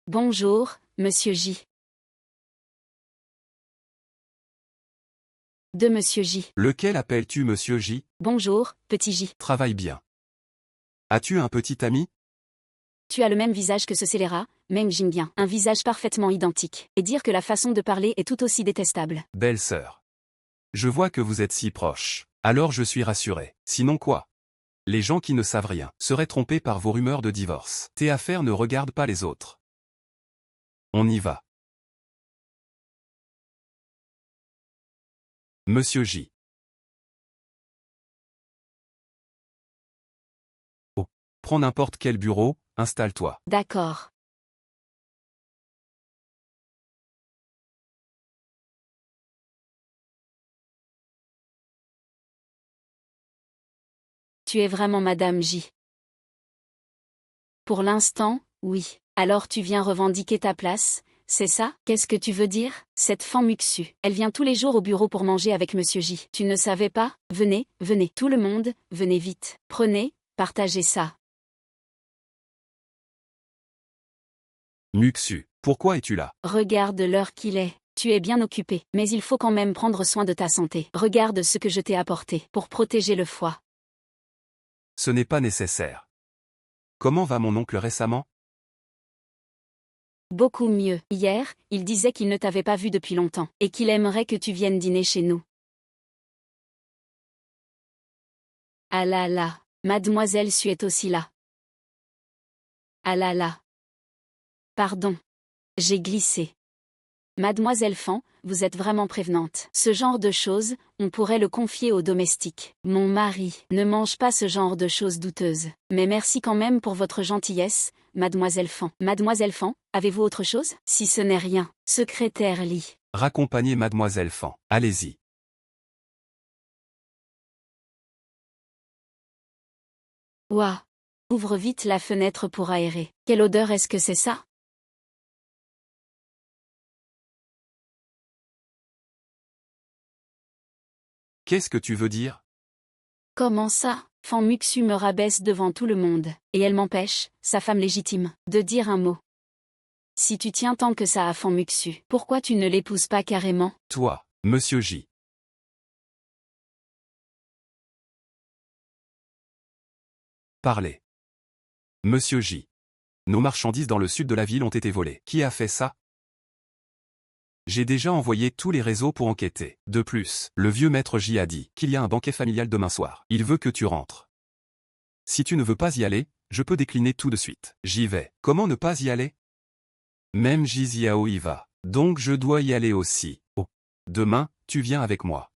Bonjour, Monsieur J. De Monsieur J. Lequel appelles-tu Monsieur J? Bonjour, Petit J. Travaille bien. As-tu un petit ami? Tu as le même visage que ce scélérat, même Jingbien. Un visage parfaitement identique. Et dire que la façon de parler est tout aussi détestable. Belle sœur. Je vois que vous êtes si proches. Alors je suis rassuré. Sinon quoi? Les gens qui ne savent rien seraient trompés par vos rumeurs de divorce. Tes affaires ne regardent pas les autres. On y va. Monsieur J. Oh. Prends n'importe quel bureau, installe-toi. D'accord. Tu es vraiment Madame J. Pour l'instant, oui. Alors tu viens revendiquer ta place, c'est ça? Qu'est-ce que tu veux dire? Cette femme Muxu, elle vient tous les jours au bureau pour manger avec Monsieur J. Tu ne savais pas? Venez, venez, tout le monde, venez vite. Prenez, partagez ça. Muxu, pourquoi es-tu là? Regarde l'heure qu'il est. Tu es bien occupé, mais il faut quand même prendre soin de ta santé. Regarde ce que je t'ai apporté pour protéger le foie. Ce n'est pas nécessaire. Comment va mon oncle récemment? Beaucoup mieux. Hier, il disait qu'il ne t'avait pas vu depuis longtemps, et qu'il aimerait que tu viennes dîner chez nous. Ah là là, Mademoiselle Su est aussi là. Ah là là. Pardon. J'ai glissé. Mademoiselle Fan, vous êtes vraiment prévenante. Ce genre de choses, on pourrait le confier aux domestiques. Mon mari ne mange pas ce genre de choses douteuses. Mais merci quand même pour votre gentillesse, Mademoiselle Fan. Mademoiselle Fan, avez-vous autre chose? Si ce n'est rien, secrétaire Lee. Raccompagnez Mademoiselle Fan. Allez-y. Ouah. Ouvre vite la fenêtre pour aérer. Quelle odeur est-ce que c'est ça? Qu'est-ce que tu veux dire? Comment ça? Fan Muxu me rabaisse devant tout le monde, et elle m'empêche, sa femme légitime, de dire un mot. Si tu tiens tant que ça à Fan Muxu, pourquoi tu ne l'épouses pas carrément? Toi, Monsieur J. Parlez. Monsieur J. Nos marchandises dans le sud de la ville ont été volées. Qui a fait ça? J'ai déjà envoyé tous les réseaux pour enquêter. De plus, le vieux maître J a dit qu'il y a un banquet familial demain soir. Il veut que tu rentres. Si tu ne veux pas y aller, je peux décliner tout de suite. J'y vais. Comment ne pas y aller? Même Ji Ziao y va. Donc je dois y aller aussi. Oh. Demain, tu viens avec moi.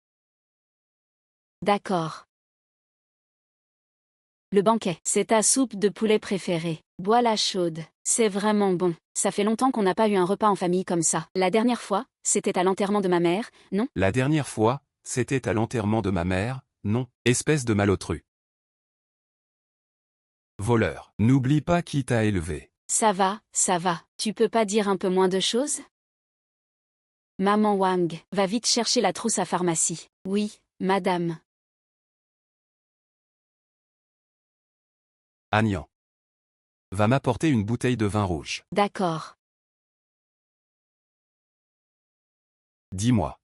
D'accord. Le banquet, c'est ta soupe de poulet préférée. Bois-la chaude. C'est vraiment bon. Ça fait longtemps qu'on n'a pas eu un repas en famille comme ça. La dernière fois, c'était à l'enterrement de ma mère, non? La dernière fois, c'était à l'enterrement de ma mère, non, espèce de malotru. Voleur, n'oublie pas qui t'a élevé. Ça va, tu peux pas dire un peu moins de choses? Maman Wang, va vite chercher la trousse à pharmacie. Oui, madame. Agnan. Va m'apporter une bouteille de vin rouge. D'accord. Dis-moi.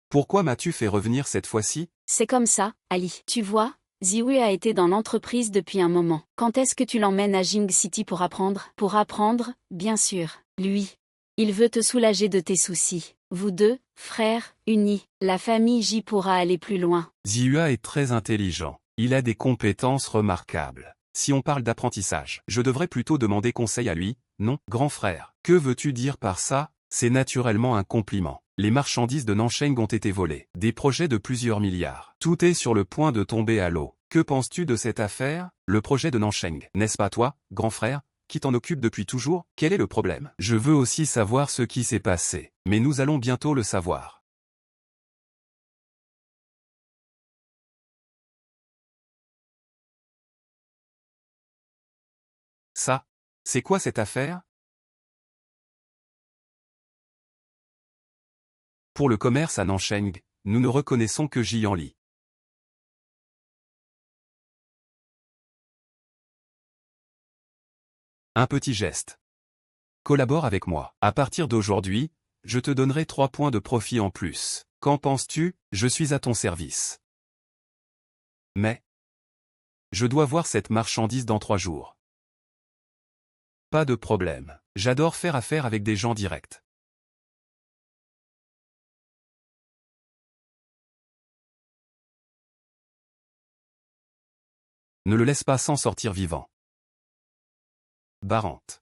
Pourquoi m'as-tu fait revenir cette fois-ci? C'est comme ça, Ali. Tu vois, Ziwei a été dans l'entreprise depuis un moment. Quand est-ce que tu l'emmènes à Jing City pour apprendre? Pour apprendre, bien sûr. Lui. Il veut te soulager de tes soucis. Vous deux, frères, unis, la famille J pourra aller plus loin. Zihua est très intelligent. Il a des compétences remarquables. Si on parle d'apprentissage, je devrais plutôt demander conseil à lui, non, grand frère. Que veux-tu dire par ça? C'est naturellement un compliment. Les marchandises de Nansheng ont été volées. Des projets de plusieurs milliards. Tout est sur le point de tomber à l'eau. Que penses-tu de cette affaire? Le projet de Nansheng, n'est-ce pas toi, grand frère, qui t'en occupe depuis toujours? Quel est le problème? Je veux aussi savoir ce qui s'est passé. Mais nous allons bientôt le savoir. Ça, c'est quoi cette affaire? Pour le commerce à Nansheng, nous ne reconnaissons que Jianli. Un petit geste. Collabore avec moi. À partir d'aujourd'hui, je te donnerai 3 points de profit en plus. Qu'en penses-tu? Je suis à ton service. Mais je dois voir cette marchandise dans 3 jours. Pas de problème. J'adore faire affaire avec des gens directs. Ne le laisse pas s'en sortir vivant. Barante.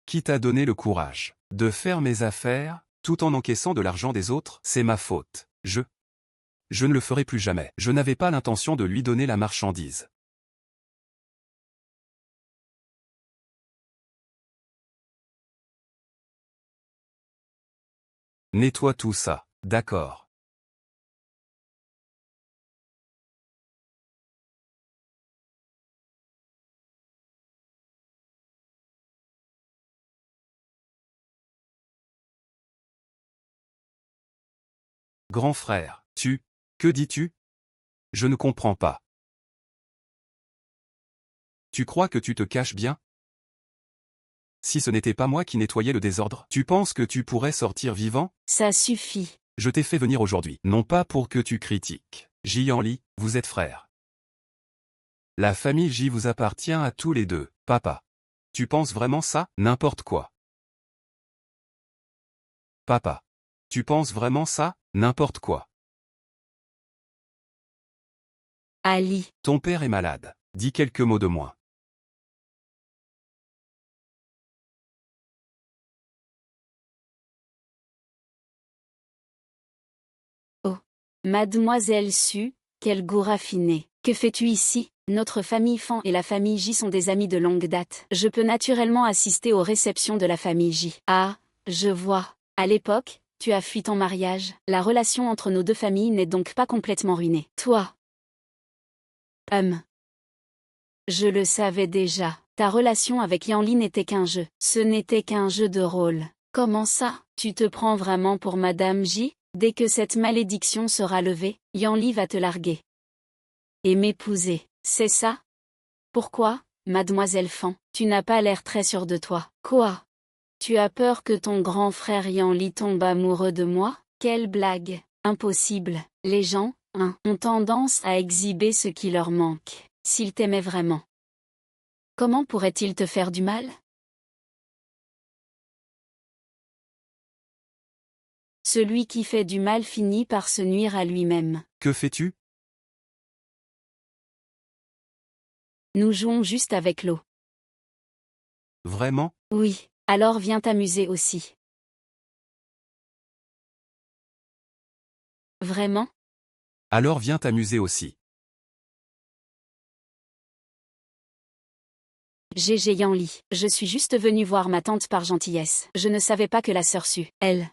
Qui t'a donné le courage de faire mes affaires, tout en encaissant de l'argent des autres? C'est ma faute. Je ne le ferai plus jamais. Je n'avais pas l'intention de lui donner la marchandise. Nettoie tout ça, d'accord. Grand frère, que dis-tu? Je ne comprends pas. Tu crois que tu te caches bien? Si ce n'était pas moi qui nettoyais le désordre, tu penses que tu pourrais sortir vivant? Ça suffit. Je t'ai fait venir aujourd'hui, non pas pour que tu critiques. Jianli, vous êtes frères. La famille J vous appartient à tous les deux, papa. Tu penses vraiment ça? N'importe quoi. Papa. Tu penses vraiment ça? N'importe quoi. Ali. Ton père est malade. Dis quelques mots de moins. Oh. Mademoiselle Su, quel goût raffiné. Que fais-tu ici? Notre famille Fan et la famille J sont des amis de longue date. Je peux naturellement assister aux réceptions de la famille J. Ah, je vois. À l'époque, tu as fui ton mariage. La relation entre nos deux familles n'est donc pas complètement ruinée. Toi. Je le savais déjà. Ta relation avec Yanli n'était qu'un jeu. Ce n'était qu'un jeu de rôle. Comment ça? Tu te prends vraiment pour Madame J? Dès que cette malédiction sera levée, Yanli va te larguer. Et m'épouser. C'est ça? Pourquoi, Mademoiselle Fan, tu n'as pas l'air très sûre de toi? Quoi? Tu as peur que ton grand frère Yanli tombe amoureux de moi? Quelle blague. Impossible. Les gens, ont tendance à exhiber ce qui leur manque. S'ils t'aimaient vraiment, comment pourraient-ils te faire du mal? Celui qui fait du mal finit par se nuire à lui-même. Que fais-tu? Nous jouons juste avec l'eau. Vraiment? Oui, alors viens t'amuser aussi. Vraiment? Alors viens t'amuser aussi. GG Yanli, je suis juste venue voir ma tante par gentillesse. Je ne savais pas que la sœur sue. Elle.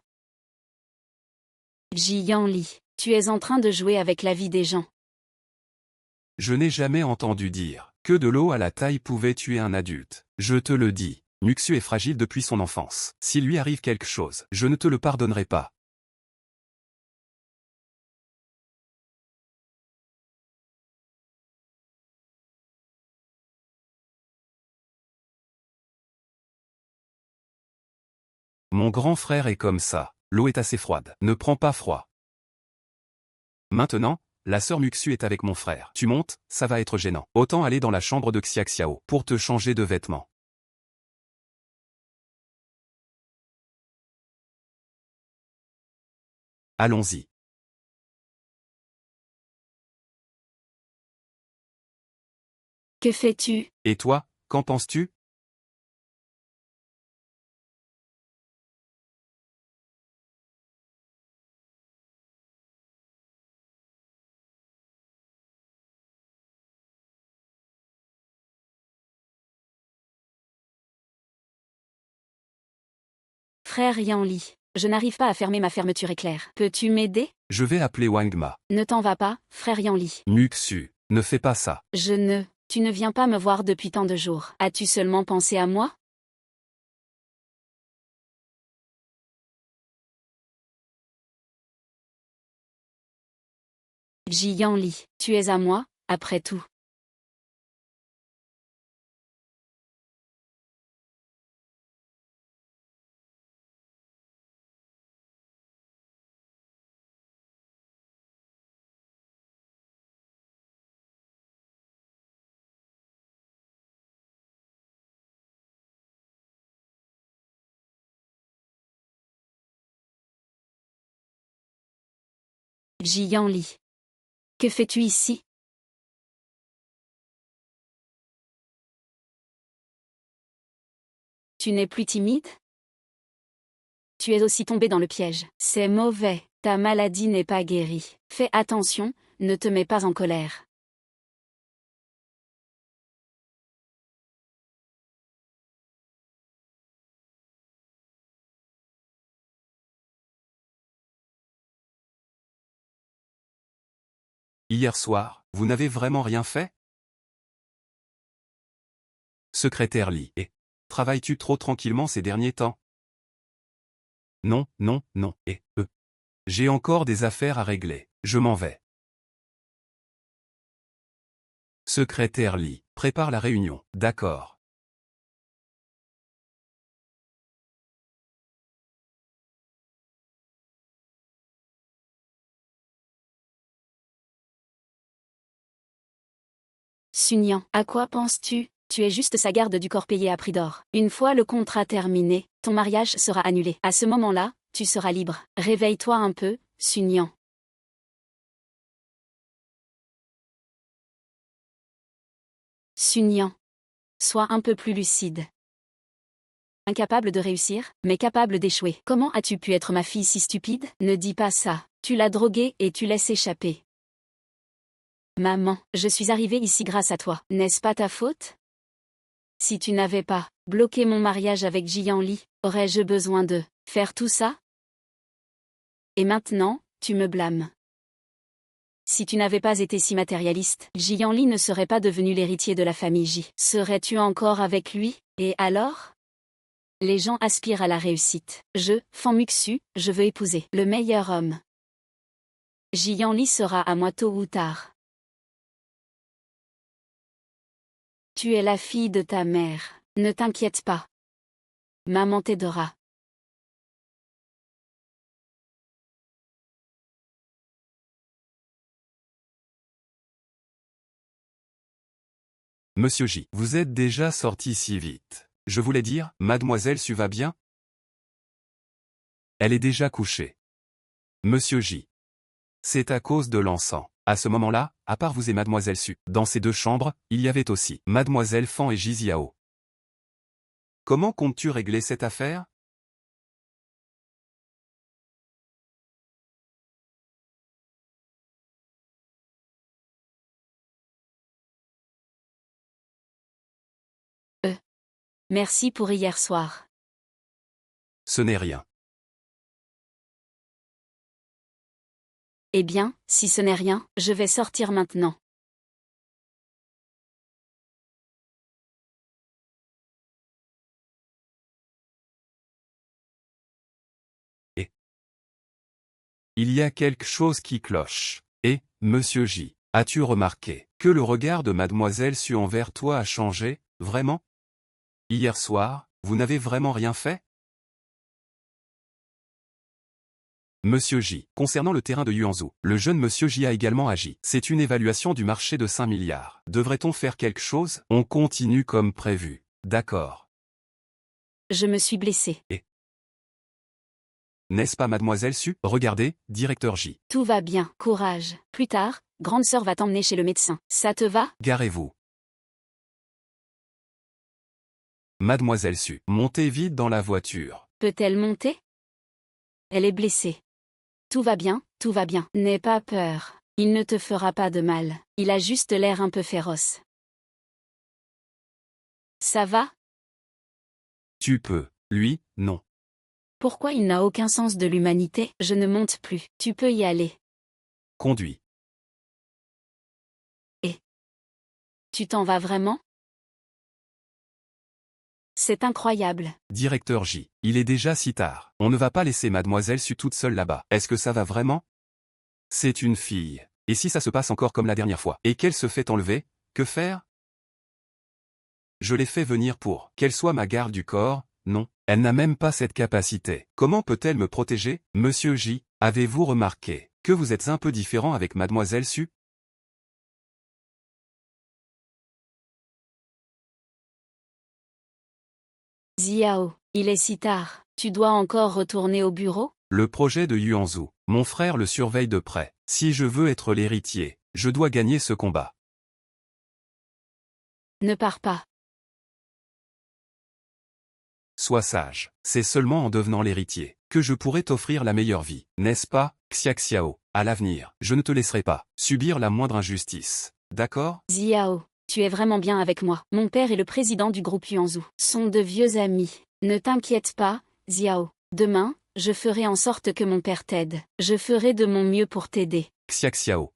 Yanli, tu es en train de jouer avec la vie des gens. Je n'ai jamais entendu dire que de l'eau à la taille pouvait tuer un adulte. Je te le dis, Muxu est fragile depuis son enfance. S'il lui arrive quelque chose, je ne te le pardonnerai pas. Mon grand frère est comme ça. L'eau est assez froide. Ne prends pas froid. Maintenant, la sœur Muxu est avec mon frère. Tu montes, ça va être gênant. Autant aller dans la chambre de Xiaxiao pour te changer de vêtements. Allons-y. Que fais-tu? Et toi, qu'en penses-tu? Frère Yanli, je n'arrive pas à fermer ma fermeture éclair. Peux-tu m'aider? Je vais appeler Wangma. Ne t'en va pas, frère Yanli. Muxu, ne fais pas ça. Tu ne viens pas me voir depuis tant de jours. As-tu seulement pensé à moi? Yanli, tu es à moi, après tout. Yanli. Que fais-tu ici? Tu n'es plus timide? Tu es aussi tombé dans le piège. C'est mauvais, ta maladie n'est pas guérie. Fais attention, ne te mets pas en colère. Hier soir, vous n'avez vraiment rien fait? Secrétaire Li. Et travailles-tu trop tranquillement ces derniers temps? Non, non, non, j'ai encore des affaires à régler, je m'en vais. Secrétaire Li, prépare la réunion, d'accord. Sunyan, à quoi penses-tu? Tu es juste sa garde du corps payé à prix d'or. Une fois le contrat terminé, ton mariage sera annulé. À ce moment-là, tu seras libre. Réveille-toi un peu, Sunyan. Sunyan. Sois un peu plus lucide. Incapable de réussir, mais capable d'échouer. Comment as-tu pu être ma fille si stupide? Ne dis pas ça. Tu l'as droguée et tu laisses échapper. Maman, je suis arrivée ici grâce à toi. N'est-ce pas ta faute? Si tu n'avais pas bloqué mon mariage avec Jianli, aurais-je besoin de faire tout ça? Et maintenant, tu me blâmes. Si tu n'avais pas été si matérialiste, Jianli ne serait pas devenu l'héritier de la famille J. Serais-tu encore avec lui? Et alors? Les gens aspirent à la réussite. Fan Muxu, je veux épouser le meilleur homme. Jianli sera à moi tôt ou tard. Tu es la fille de ta mère. Ne t'inquiète pas. Maman t'aidera. Monsieur J. Vous êtes déjà sorti si vite. Je voulais dire, mademoiselle Su va bien? Elle est déjà couchée. Monsieur J. C'est à cause de l'encens. À ce moment-là, à part vous et mademoiselle Su, dans ces deux chambres, il y avait aussi mademoiselle Fan et Jiziao. Comment comptes-tu régler cette affaire? Merci pour hier soir. Ce n'est rien. Eh bien, si ce n'est rien, je vais sortir maintenant. Il y a quelque chose qui cloche. Et, monsieur J, as-tu remarqué que le regard de mademoiselle Su envers toi a changé, vraiment? Hier soir, vous n'avez vraiment rien fait? Monsieur J. Concernant le terrain de Yuanzhou, le jeune monsieur J a également agi. C'est une évaluation du marché de 5 milliards. Devrait-on faire quelque chose? On continue comme prévu. D'accord. Je me suis blessée. N'est-ce pas mademoiselle Su? Regardez, directeur J. Tout va bien, courage. Plus tard, grande sœur va t'emmener chez le médecin. Ça te va? Garez-vous. Mademoiselle Su, montez vite dans la voiture. Peut-elle monter? Elle est blessée. Tout va bien, tout va bien. N'aie pas peur. Il ne te fera pas de mal. Il a juste l'air un peu féroce. Ça va? Tu peux. Lui, non. Pourquoi il n'a aucun sens de l'humanité? Je ne monte plus. Tu peux y aller. Conduis. Tu t'en vas vraiment? C'est incroyable. Directeur J. Il est déjà si tard. On ne va pas laisser mademoiselle Su toute seule là-bas. Est-ce que ça va vraiment? C'est une fille. Et si ça se passe encore comme la dernière fois, et qu'elle se fait enlever, que faire? Je l'ai fait venir pour qu'elle soit ma garde du corps, non, elle n'a même pas cette capacité. Comment peut-elle me protéger? Monsieur J, avez-vous remarqué que vous êtes un peu différent avec mademoiselle Su? Ziao, il est si tard. Tu dois encore retourner au bureau? Le projet de Yuanzhou, mon frère le surveille de près. Si je veux être l'héritier, je dois gagner ce combat. Ne pars pas. Sois sage. C'est seulement en devenant l'héritier que je pourrai t'offrir la meilleure vie, n'est-ce pas, Xiaxiao? À l'avenir, je ne te laisserai pas subir la moindre injustice. D'accord? Ziao, tu es vraiment bien avec moi. Mon père et le président du groupe Yuanzhou sont de vieux amis. Ne t'inquiète pas, Ziao. Demain, je ferai en sorte que mon père t'aide. Je ferai de mon mieux pour t'aider. Xiaxiao.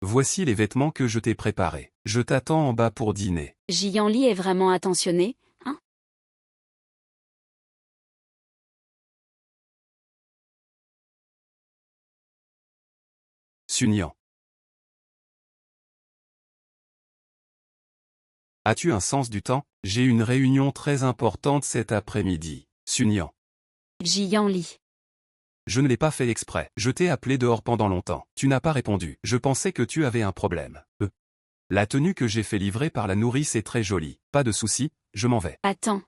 Voici les vêtements que je t'ai préparés. Je t'attends en bas pour dîner. Jian-Li est vraiment attentionné, hein? Sunyan. As-tu un sens du temps? J'ai une réunion très importante cet après-midi. Sunyan. Jian-Li. Je ne l'ai pas fait exprès. Je t'ai appelé dehors pendant longtemps. Tu n'as pas répondu. Je pensais que tu avais un problème. La tenue que j'ai fait livrer par la nourrice est très jolie. Pas de souci, je m'en vais. Attends.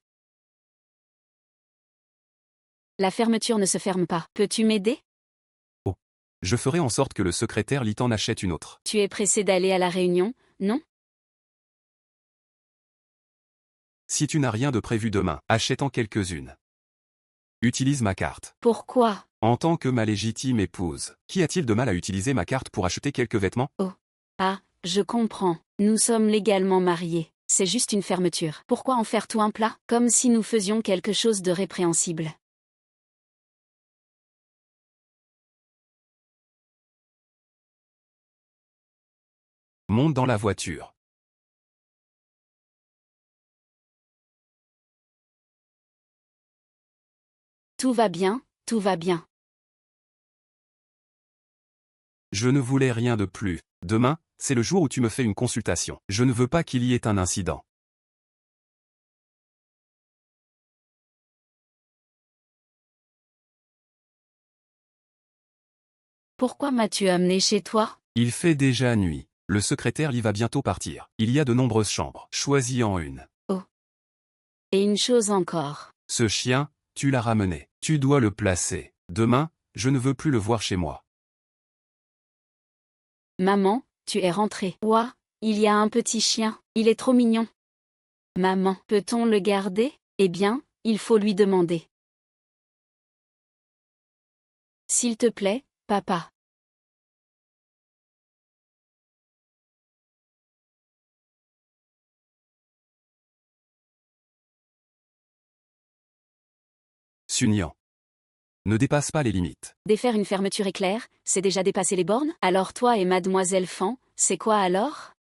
La fermeture ne se ferme pas. Peux-tu m'aider? Je ferai en sorte que le secrétaire Li t'en achète une autre. Tu es pressé d'aller à la réunion, non? Si tu n'as rien de prévu demain, achète-en quelques-unes. Utilise ma carte. Pourquoi? En tant que ma légitime épouse, qu'y a-t-il de mal à utiliser ma carte pour acheter quelques vêtements? Ah, je comprends. Nous sommes légalement mariés. C'est juste une fermeture. Pourquoi en faire tout un plat? Comme si nous faisions quelque chose de répréhensible. Monte dans la voiture. Tout va bien, tout va bien. Je ne voulais rien de plus. Demain, c'est le jour où tu me fais une consultation. Je ne veux pas qu'il y ait un incident. Pourquoi m'as-tu amené chez toi? Il fait déjà nuit. Le secrétaire Lee va bientôt partir. Il y a de nombreuses chambres. Choisis en une. Oh. Et une chose encore. Ce chien, tu l'as ramené. Tu dois le placer. Demain, je ne veux plus le voir chez moi. Maman, tu es rentrée. Ouah, il y a un petit chien. Il est trop mignon. Maman, peut-on le garder? Eh bien, il faut lui demander. S'il te plaît, papa. Sunyan. Ne dépasse pas les limites. Défaire une fermeture éclair, c'est déjà dépasser les bornes? Alors toi et mademoiselle Fan, c'est quoi alors?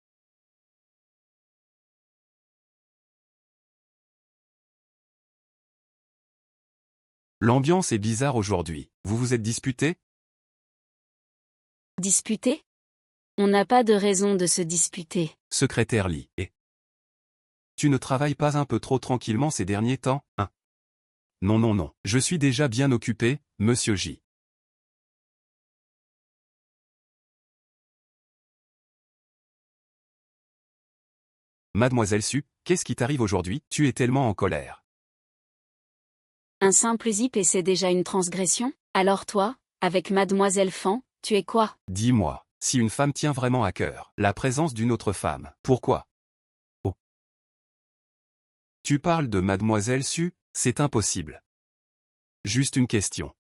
L'ambiance est bizarre aujourd'hui. Vous vous êtes disputé? Disputer? On n'a pas de raison de se disputer. Secrétaire Lee. Et tu ne travailles pas un peu trop tranquillement ces derniers temps, hein? Non, non, non. Je suis déjà bien occupé, monsieur J. Mademoiselle Su, qu'est-ce qui t'arrive aujourd'hui? Tu es tellement en colère. Un simple zip et c'est déjà une transgression? Alors toi, avec mademoiselle Fan, tu es quoi? Dis-moi, si une femme tient vraiment à cœur la présence d'une autre femme, pourquoi? Oh. Tu parles de mademoiselle Su, c'est impossible. Juste une question.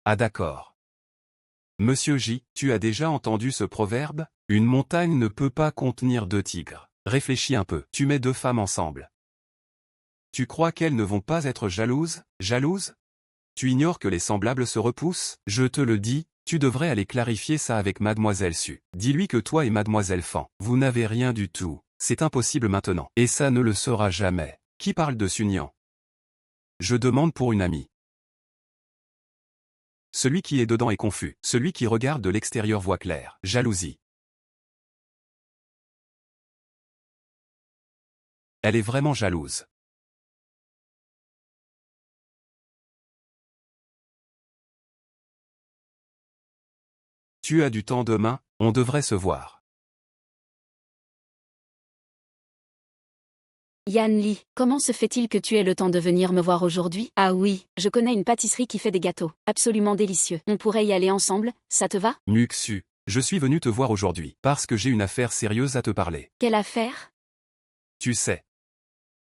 Ah d'accord. Monsieur J, tu as déjà entendu ce proverbe? Une montagne ne peut pas contenir deux tigres. Réfléchis un peu. Tu mets deux femmes ensemble. Tu crois qu'elles ne vont pas être jalouses? Jalouses? Tu ignores que les semblables se repoussent? Je te le dis, tu devrais aller clarifier ça avec mademoiselle Su. Dis-lui que toi et mademoiselle Fan, vous n'avez rien du tout. C'est impossible maintenant. Et ça ne le sera jamais. Qui parle de Sunyan? Je demande pour une amie. Celui qui est dedans est confus. Celui qui regarde de l'extérieur voit clair. Jalousie. Elle est vraiment jalouse. Tu as du temps demain, on devrait se voir. Yan Li, comment se fait-il que tu aies le temps de venir me voir aujourd'hui? Ah oui, je connais une pâtisserie qui fait des gâteaux absolument délicieux. On pourrait y aller ensemble, ça te va? Muxu, je suis venu te voir aujourd'hui parce que j'ai une affaire sérieuse à te parler. Quelle affaire? Tu sais.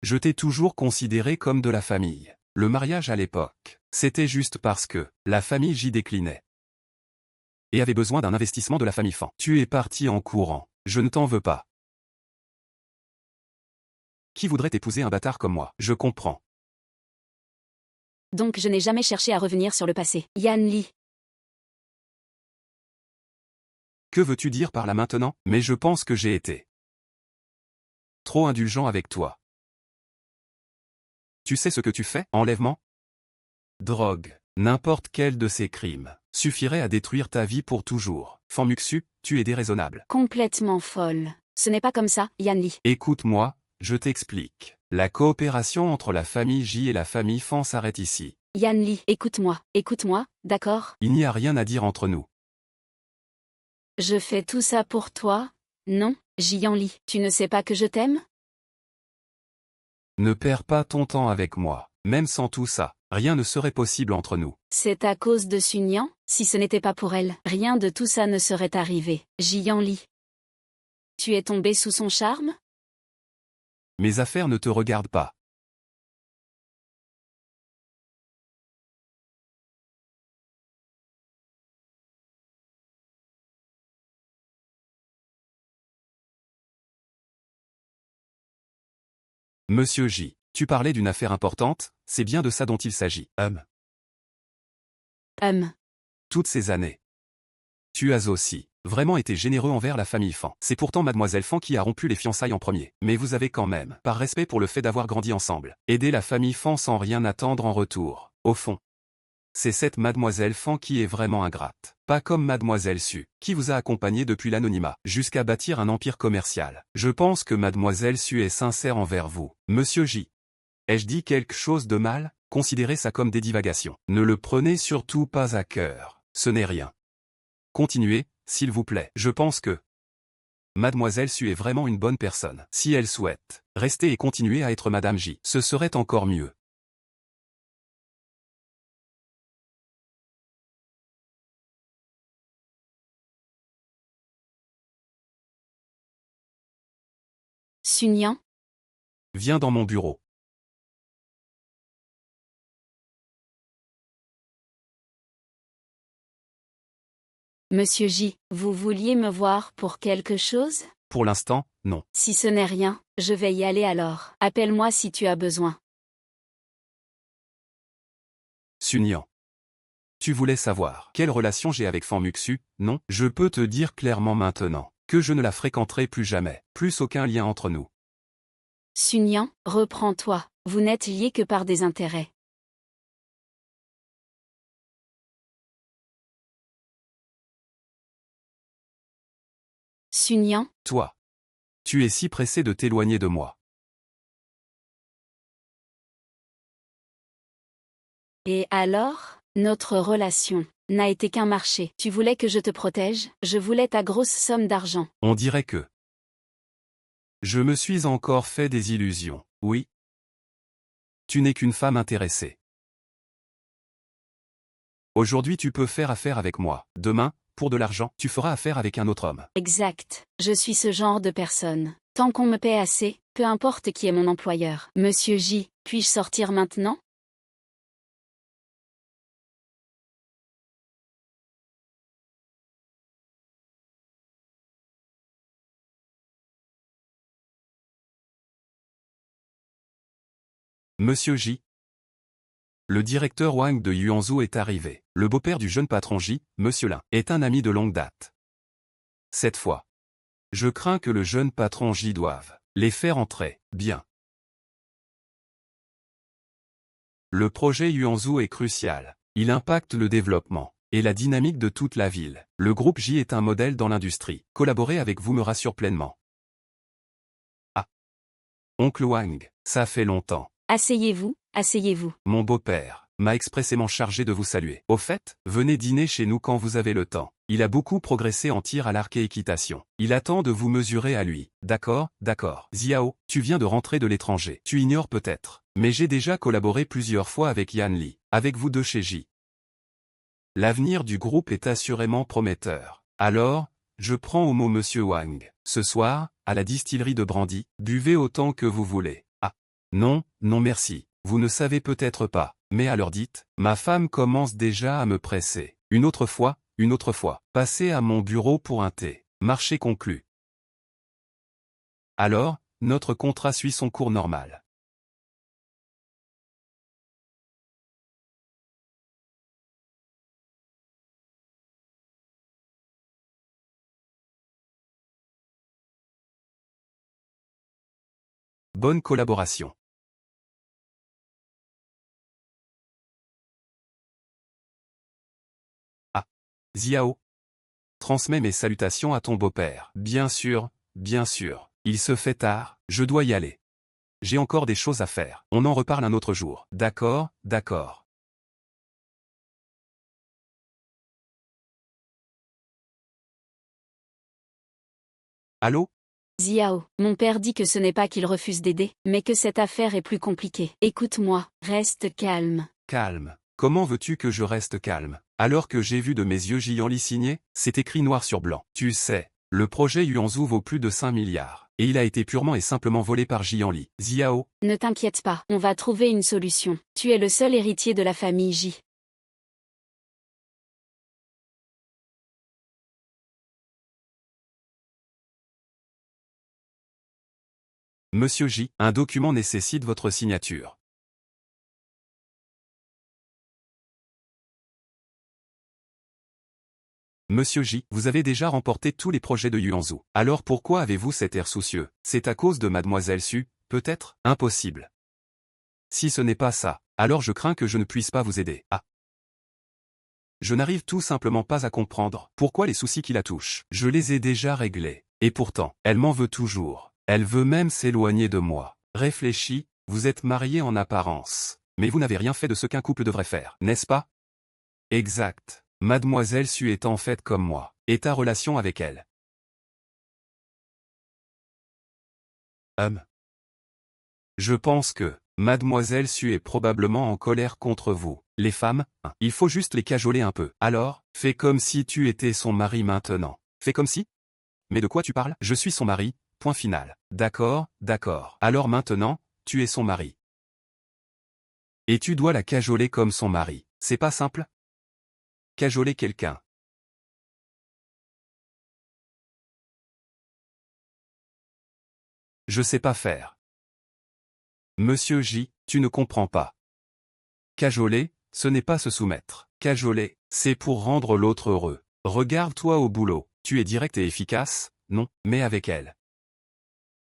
Je t'ai toujours considéré comme de la famille. Le mariage à l'époque, c'était juste parce que la famille J déclinait. Et avait besoin d'un investissement de la famille Fan. Tu es parti en courant. Je ne t'en veux pas. Qui voudrait épouser un bâtard comme moi? Je comprends. Donc je n'ai jamais cherché à revenir sur le passé. Yan Li. Que veux-tu dire par là maintenant? Mais je pense que j'ai été trop indulgent avec toi. Tu sais ce que tu fais? Enlèvement? Drogue. N'importe quel de ces crimes suffirait à détruire ta vie pour toujours. Fan Muxu, tu es déraisonnable. Complètement folle. Ce n'est pas comme ça, Yan Li. Écoute-moi, je t'explique. La coopération entre la famille J et la famille Fan s'arrête ici. Yan Li, écoute-moi, d'accord? Il n'y a rien à dire entre nous. Je fais tout ça pour toi? Non, Jian Li, tu ne sais pas que je t'aime? Ne perds pas ton temps avec moi. Même sans tout ça, rien ne serait possible entre nous. C'est à cause de Sunyan? Si ce n'était pas pour elle, rien de tout ça ne serait arrivé. Jian Li. Tu es tombé sous son charme? Mes affaires ne te regardent pas. Monsieur J, tu parlais d'une affaire importante, c'est bien de ça dont il s'agit. Toutes ces années. Tu as aussi vraiment été généreux envers la famille Fan. C'est pourtant mademoiselle Fan qui a rompu les fiançailles en premier. Mais vous avez quand même, par respect pour le fait d'avoir grandi ensemble, aidé la famille Fan sans rien attendre en retour. Au fond, c'est cette mademoiselle Fan qui est vraiment ingrate. Pas comme mademoiselle Su, qui vous a accompagné depuis l'anonymat, jusqu'à bâtir un empire commercial. Je pense que mademoiselle Su est sincère envers vous. Monsieur J. Ai-je dit quelque chose de mal? Considérez ça comme des divagations. Ne le prenez surtout pas à cœur. Ce n'est rien. continuez, s'il vous plaît. Je pense que Mademoiselle Su est vraiment une bonne personne. Si elle souhaite rester et continuer à être Madame J, ce serait encore mieux. Sun Yang, Viens dans mon bureau. Monsieur J, vous vouliez me voir pour quelque chose? Pour l'instant, non. Si ce n'est rien, je vais y aller alors. Appelle-moi si tu as besoin. Sun Yang. Tu voulais savoir quelle relation j'ai avec Fan Muxu? Non, je peux te dire clairement maintenant que je ne la fréquenterai plus jamais. Plus aucun lien entre nous. Sun Yang, reprends-toi. Vous n'êtes liés que par des intérêts. Sun Yang, Toi. Tu es si pressé de t'éloigner de moi. et alors? Notre relation n'a été qu'un marché. Tu voulais que je te protège, je voulais ta grosse somme d'argent. On dirait que je me suis encore fait des illusions. Oui. Tu n'es qu'une femme intéressée. Aujourd'hui tu peux faire affaire avec moi. Demain, pour de l'argent, tu feras affaire avec un autre homme. Exact. Je suis ce genre de personne. Tant qu'on me paie assez, peu importe qui est mon employeur. Monsieur J, puis-je sortir maintenant? Monsieur J. Le directeur Wang de Yuanzhou est arrivé. Le beau-père du jeune patron J, Monsieur Lin, est un ami de longue date. Cette fois, je crains que le jeune patron J doive les faire entrer. Bien. Le projet Yuanzhou est crucial. Il impacte le développement et la dynamique de toute la ville. Le groupe J est un modèle dans l'industrie. Collaborer avec vous me rassure pleinement. Ah. Oncle Wang, ça fait longtemps. Asseyez-vous, asseyez-vous. Mon beau-père m'a expressément chargé de vous saluer. Au fait, venez dîner chez nous quand vous avez le temps. Il a beaucoup progressé en tir à l'arc et équitation. Il attend de vous mesurer à lui. D'accord, d'accord. Xiao, tu viens de rentrer de l'étranger. Tu ignores peut-être, mais j'ai déjà collaboré plusieurs fois avec Yan Li, avec vous deux chez J. L'avenir du groupe est assurément prometteur. Alors, je prends au mot Monsieur Wang. Ce soir, à la distillerie de brandy, buvez autant que vous voulez. Ah. Non, non merci. Vous ne savez peut-être pas, mais à l'heure dite, ma femme commence déjà à me presser. Une autre fois, passez à mon bureau pour un thé. Marché conclu. Alors, notre contrat suit son cours normal. Bonne collaboration. Ah. Xiao. Transmets mes salutations à ton beau-père. Bien sûr, bien sûr. Il se fait tard, je dois y aller. J'ai encore des choses à faire. On en reparle un autre jour. D'accord, d'accord. Allô? Xiao, mon père dit que ce n'est pas qu'il refuse d'aider, mais que cette affaire est plus compliquée. Écoute-moi, reste calme. Calme. Comment veux-tu que je reste calme? Alors que j'ai vu de mes yeux Jianli signer, c'est écrit noir sur blanc. Tu sais, le projet Yuanzhou vaut plus de 5 milliards. Et il a été purement et simplement volé par Jianli. Xiao. Ne t'inquiète pas, on va trouver une solution. Tu es le seul héritier de la famille J. Monsieur J, un document nécessite votre signature. Monsieur J, vous avez déjà remporté tous les projets de Yuanzhou. Alors pourquoi avez-vous cet air soucieux? C'est à cause de Mademoiselle Su, peut-être? Impossible. Si ce n'est pas ça, alors je crains que je ne puisse pas vous aider. Ah. Je n'arrive tout simplement pas à comprendre pourquoi les soucis qui la touchent. Je les ai déjà réglés. Et pourtant, elle m'en veut toujours. Elle veut même s'éloigner de moi. Réfléchis, vous êtes mariés en apparence. Mais vous n'avez rien fait de ce qu'un couple devrait faire, n'est-ce pas? Exact. Mademoiselle Su est en fait comme moi. Et ta relation avec elle? Je pense que Mademoiselle Su est probablement en colère contre vous. Les femmes, il faut juste les cajoler un peu. Alors, fais comme si tu étais son mari maintenant. Fais comme si? Mais de quoi tu parles? Je suis son mari, point final. D'accord, d'accord. Alors maintenant, tu es son mari. Et tu dois la cajoler comme son mari. C'est pas simple? Cajoler quelqu'un. Je sais pas faire. Monsieur J, tu ne comprends pas. Cajoler, ce n'est pas se soumettre. Cajoler, c'est pour rendre l'autre heureux. Regarde-toi au boulot. Tu es direct et efficace, non, mais avec elle.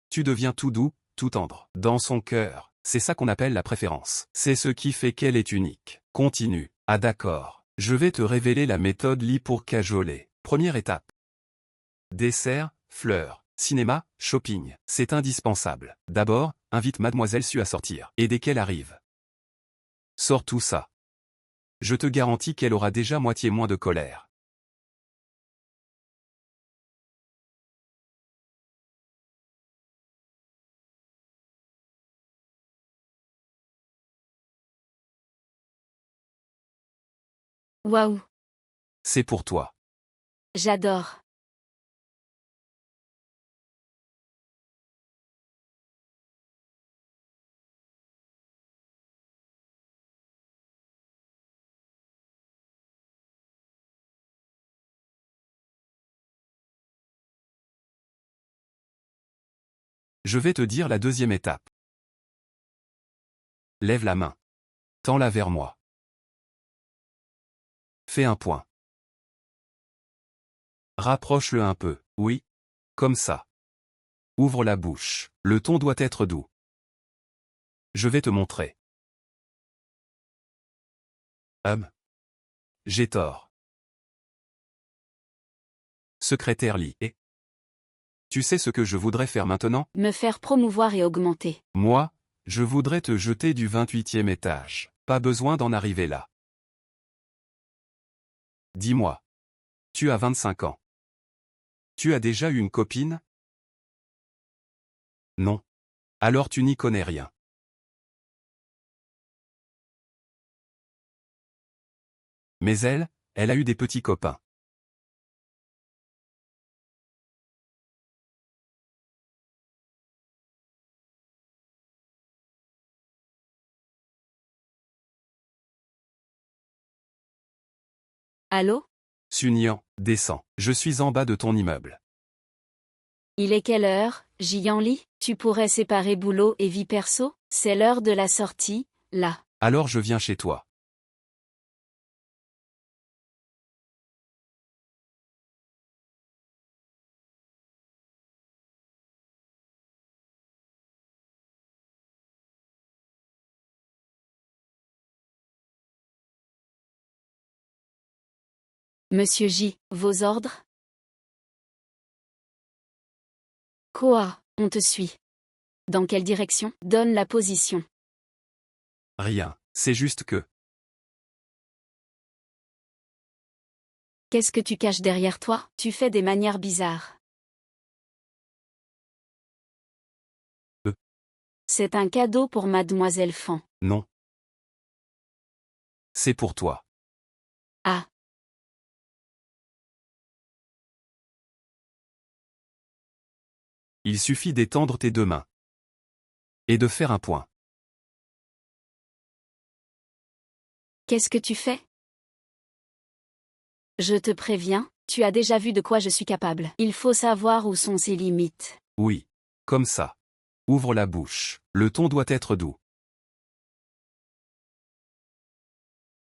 Tu deviens tout doux, tout tendre. Dans son cœur, c'est ça qu'on appelle la préférence. C'est ce qui fait qu'elle est unique. Continue. Ah d'accord. Je vais te révéler la méthode Lee pour cajoler. Première étape. Dessert, fleurs, cinéma, shopping. C'est indispensable. D'abord, invite Mademoiselle Su à sortir. Et dès qu'elle arrive, sors tout ça. Je te garantis qu'elle aura déjà moitié moins de colère. Waouh, C'est pour toi. j'adore. Je vais te dire la deuxième étape. Lève la main. Tends-la vers moi. Fais un point. Rapproche-le un peu, oui. Comme ça. Ouvre la bouche. Le ton doit être doux. Je vais te montrer. J'ai tort. Secrétaire Lee. Et tu sais ce que je voudrais faire maintenant? Me faire promouvoir et augmenter. Moi, je voudrais te jeter du 28e étage. Pas besoin d'en arriver là. Dis-moi. Tu as 25 ans. Tu as déjà eu une copine? Non. Alors tu n'y connais rien. Mais elle a eu des petits copains. Allô? Sunyan, descends. Je suis en bas de ton immeuble. Il est quelle heure, Jian-Li? Tu pourrais séparer boulot et vie perso? C'est l'heure de la sortie, là. Alors je viens chez toi. Monsieur J, vos ordres? Quoi? On te suit. Dans quelle direction? Donne la position. Rien. C'est juste que... Qu'est-ce que tu caches derrière toi? Tu fais des manières bizarres. Euh. C'est un cadeau pour Mademoiselle Fan. Non. C'est pour toi. Ah. Il suffit d'étendre tes deux mains. Et de faire un point. Qu'est-ce que tu fais? Je te préviens, tu as déjà vu de quoi je suis capable. Il faut savoir où sont ses limites. Oui. Comme ça. Ouvre la bouche. Le ton doit être doux.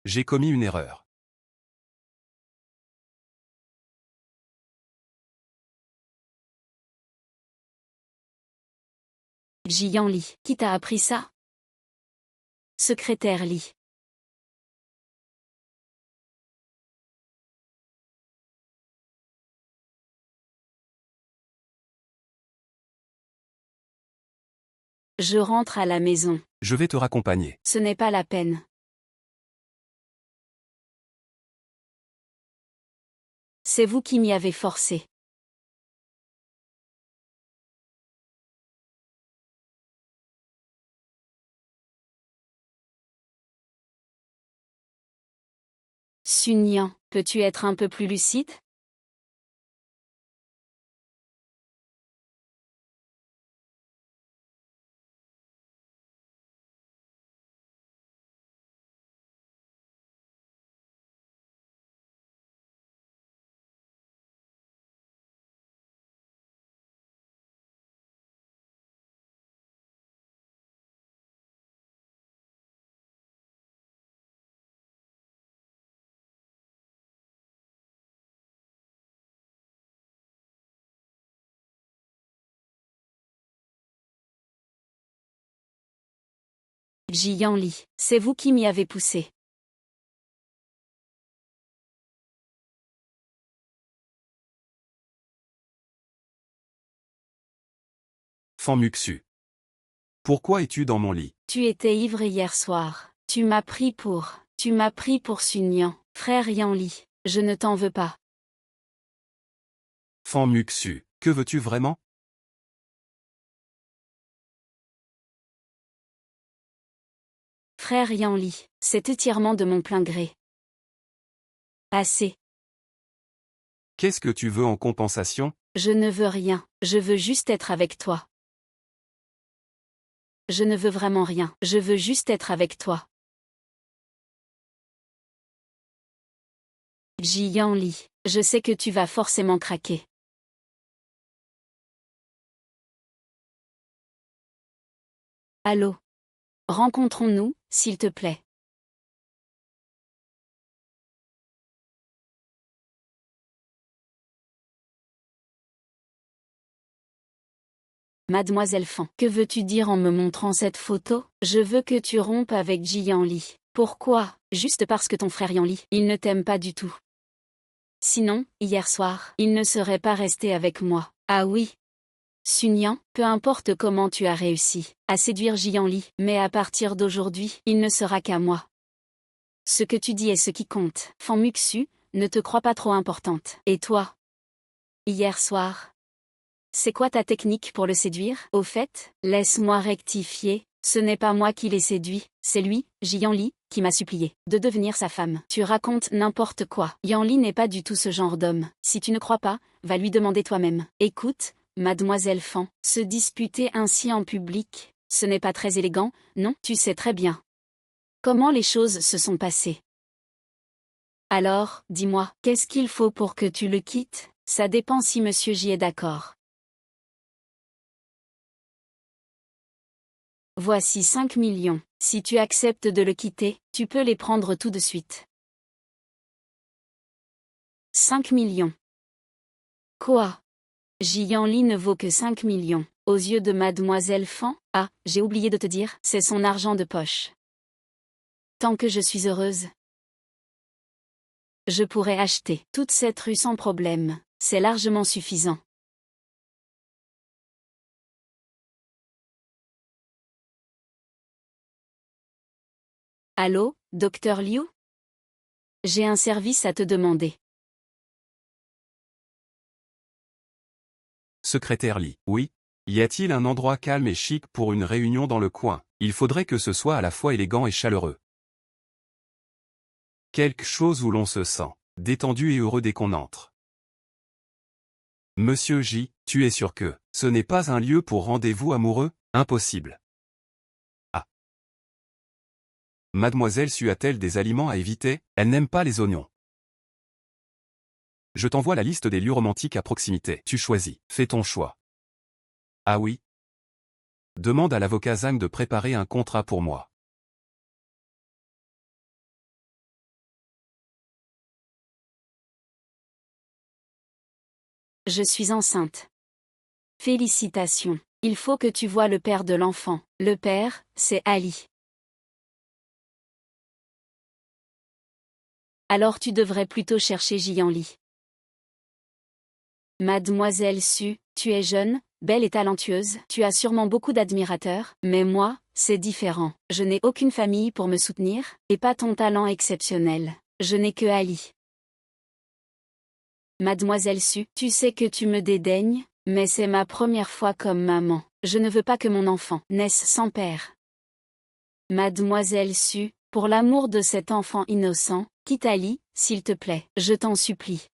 J'ai commis une erreur. Jian Li. Qui t'a appris ça? Secrétaire Li. Je rentre à la maison. Je vais te raccompagner. Ce n'est pas la peine. c'est vous qui m'y avez forcé. Sun Yan, peux-tu être un peu plus lucide? Jian Li, c'est vous qui m'y avez poussé. Fan Muxu. Pourquoi es-tu dans mon lit? Tu étais ivre hier soir. Tu m'as pris pour Sun Yan. Frère Yan Li, je ne t'en veux pas. Fan Muxu, que veux-tu vraiment? Frère Yan Li, c'est étirement de mon plein gré. Assez. Qu'est-ce que tu veux en compensation? Je ne veux rien, je veux juste être avec toi. Je ne veux vraiment rien, je veux juste être avec toi. Jian Li, je sais que tu vas forcément craquer. Allô? Rencontrons-nous, s'il te plaît. Mademoiselle Fan, que veux-tu dire en me montrant cette photo? Je veux que tu rompes avec Jian Li. Pourquoi? Juste parce que ton frère Yan Li, il ne t'aime pas du tout. Sinon, hier soir, il ne serait pas resté avec moi. Ah oui? Sun Yan, peu importe comment tu as réussi à séduire Jian Li, mais à partir d'aujourd'hui, il ne sera qu'à moi. Ce que tu dis est ce qui compte. Fan Muxu, ne te crois pas trop importante. Et toi? Hier soir, c'est quoi ta technique pour le séduire? Au fait, laisse-moi rectifier, ce n'est pas moi qui l'ai séduit, c'est lui, Jian Li, qui m'a supplié de devenir sa femme. Tu racontes n'importe quoi. Yan Li n'est pas du tout ce genre d'homme. Si tu ne crois pas, va lui demander toi-même. Écoute, Mademoiselle Fan, se disputer ainsi en public, ce n'est pas très élégant, non? Tu sais très bien comment les choses se sont passées. Alors, dis-moi, qu'est-ce qu'il faut pour que tu le quittes? Ça dépend si Monsieur J est d'accord. Voici 5 millions. Si tu acceptes de le quitter, tu peux les prendre tout de suite. 5 millions. Quoi? Jian Li ne vaut que 5 millions. Aux yeux de Mademoiselle Fan, ah, j'ai oublié de te dire, c'est son argent de poche. Tant que je suis heureuse, je pourrais acheter toute cette rue sans problème, c'est largement suffisant. Allô, Docteur Liu? J'ai un service à te demander. Secrétaire Li. Oui. Y a-t-il un endroit calme et chic pour une réunion dans le coin? Il faudrait que ce soit à la fois élégant et chaleureux. Quelque chose où l'on se sent détendu et heureux dès qu'on entre. Monsieur J, tu es sûr que ce n'est pas un lieu pour rendez-vous amoureux? Impossible. Ah. Mademoiselle Su a-t-elle des aliments à éviter? Elle n'aime pas les oignons. Je t'envoie la liste des lieux romantiques à proximité. Tu choisis. Fais ton choix. Ah oui? Demande à l'avocat Zhang de préparer un contrat pour moi. Je suis enceinte. Félicitations. Il faut que tu voies le père de l'enfant. Le père, c'est Ali. Alors tu devrais plutôt chercher Jian Li. Mademoiselle Su, tu es jeune, belle et talentueuse, tu as sûrement beaucoup d'admirateurs, mais moi, c'est différent. Je n'ai aucune famille pour me soutenir, et pas ton talent exceptionnel. Je n'ai que Ali. Mademoiselle Su, tu sais que tu me dédaignes, mais c'est ma première fois comme maman. Je ne veux pas que mon enfant naisse sans père. Mademoiselle Su, pour l'amour de cet enfant innocent, quitte Ali, s'il te plaît, je t'en supplie.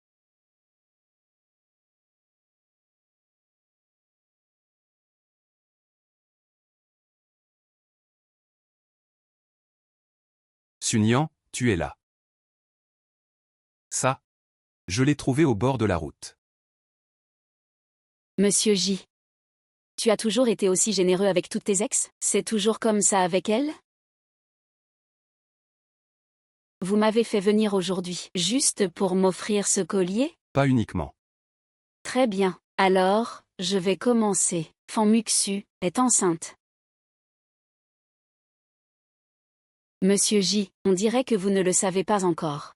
Sun tu es là. Ça, je l'ai trouvé au bord de la route. Monsieur J. Tu as toujours été aussi généreux avec toutes tes ex? C'est toujours comme ça avec elle? Vous m'avez fait venir aujourd'hui juste pour m'offrir ce collier? Pas uniquement. Très bien. Alors, je vais commencer. Fan Muxu est enceinte. Monsieur J, on dirait que vous ne le savez pas encore.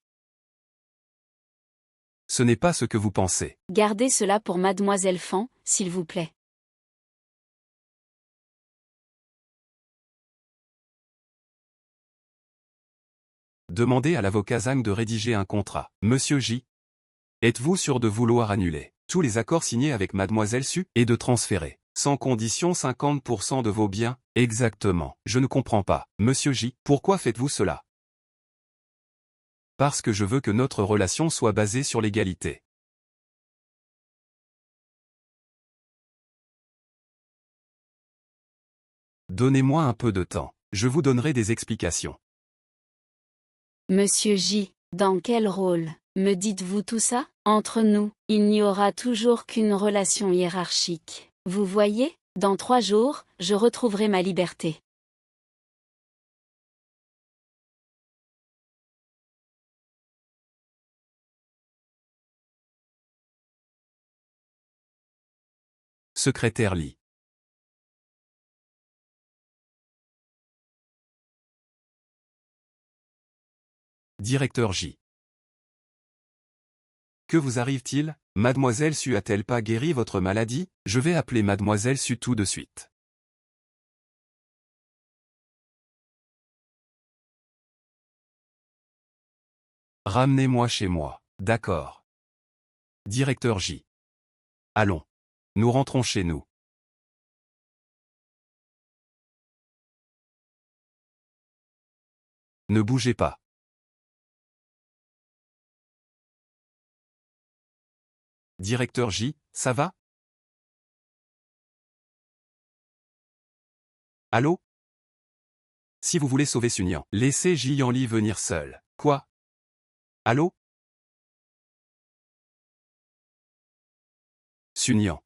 Ce n'est pas ce que vous pensez. Gardez cela pour Mademoiselle Fan, s'il vous plaît. Demandez à l'avocat Zhang de rédiger un contrat. Monsieur J. Êtes-vous sûr de vouloir annuler tous les accords signés avec Mademoiselle Su et de transférer, sans condition 50% de vos biens? Exactement. Je ne comprends pas. Monsieur J. Pourquoi faites-vous cela? Parce que je veux que notre relation soit basée sur l'égalité. Donnez-moi un peu de temps. Je vous donnerai des explications. Monsieur J, dans quel rôle me dites-vous tout ça? Entre nous, il n'y aura toujours qu'une relation hiérarchique. Vous voyez, dans 3 jours, je retrouverai ma liberté. Secrétaire Lee. Directeur J. Que vous arrive-t-il? Mademoiselle Su a-t-elle pas guéri votre maladie? Je vais appeler Mademoiselle Su tout de suite. Ramenez-moi chez moi. D'accord. Directeur J. Allons. Nous rentrons chez nous. Ne bougez pas. Directeur J, ça va? Allô? Si vous voulez sauver Sunyan, laissez Ji Yanli venir seul. Quoi? Allô? Sunyan.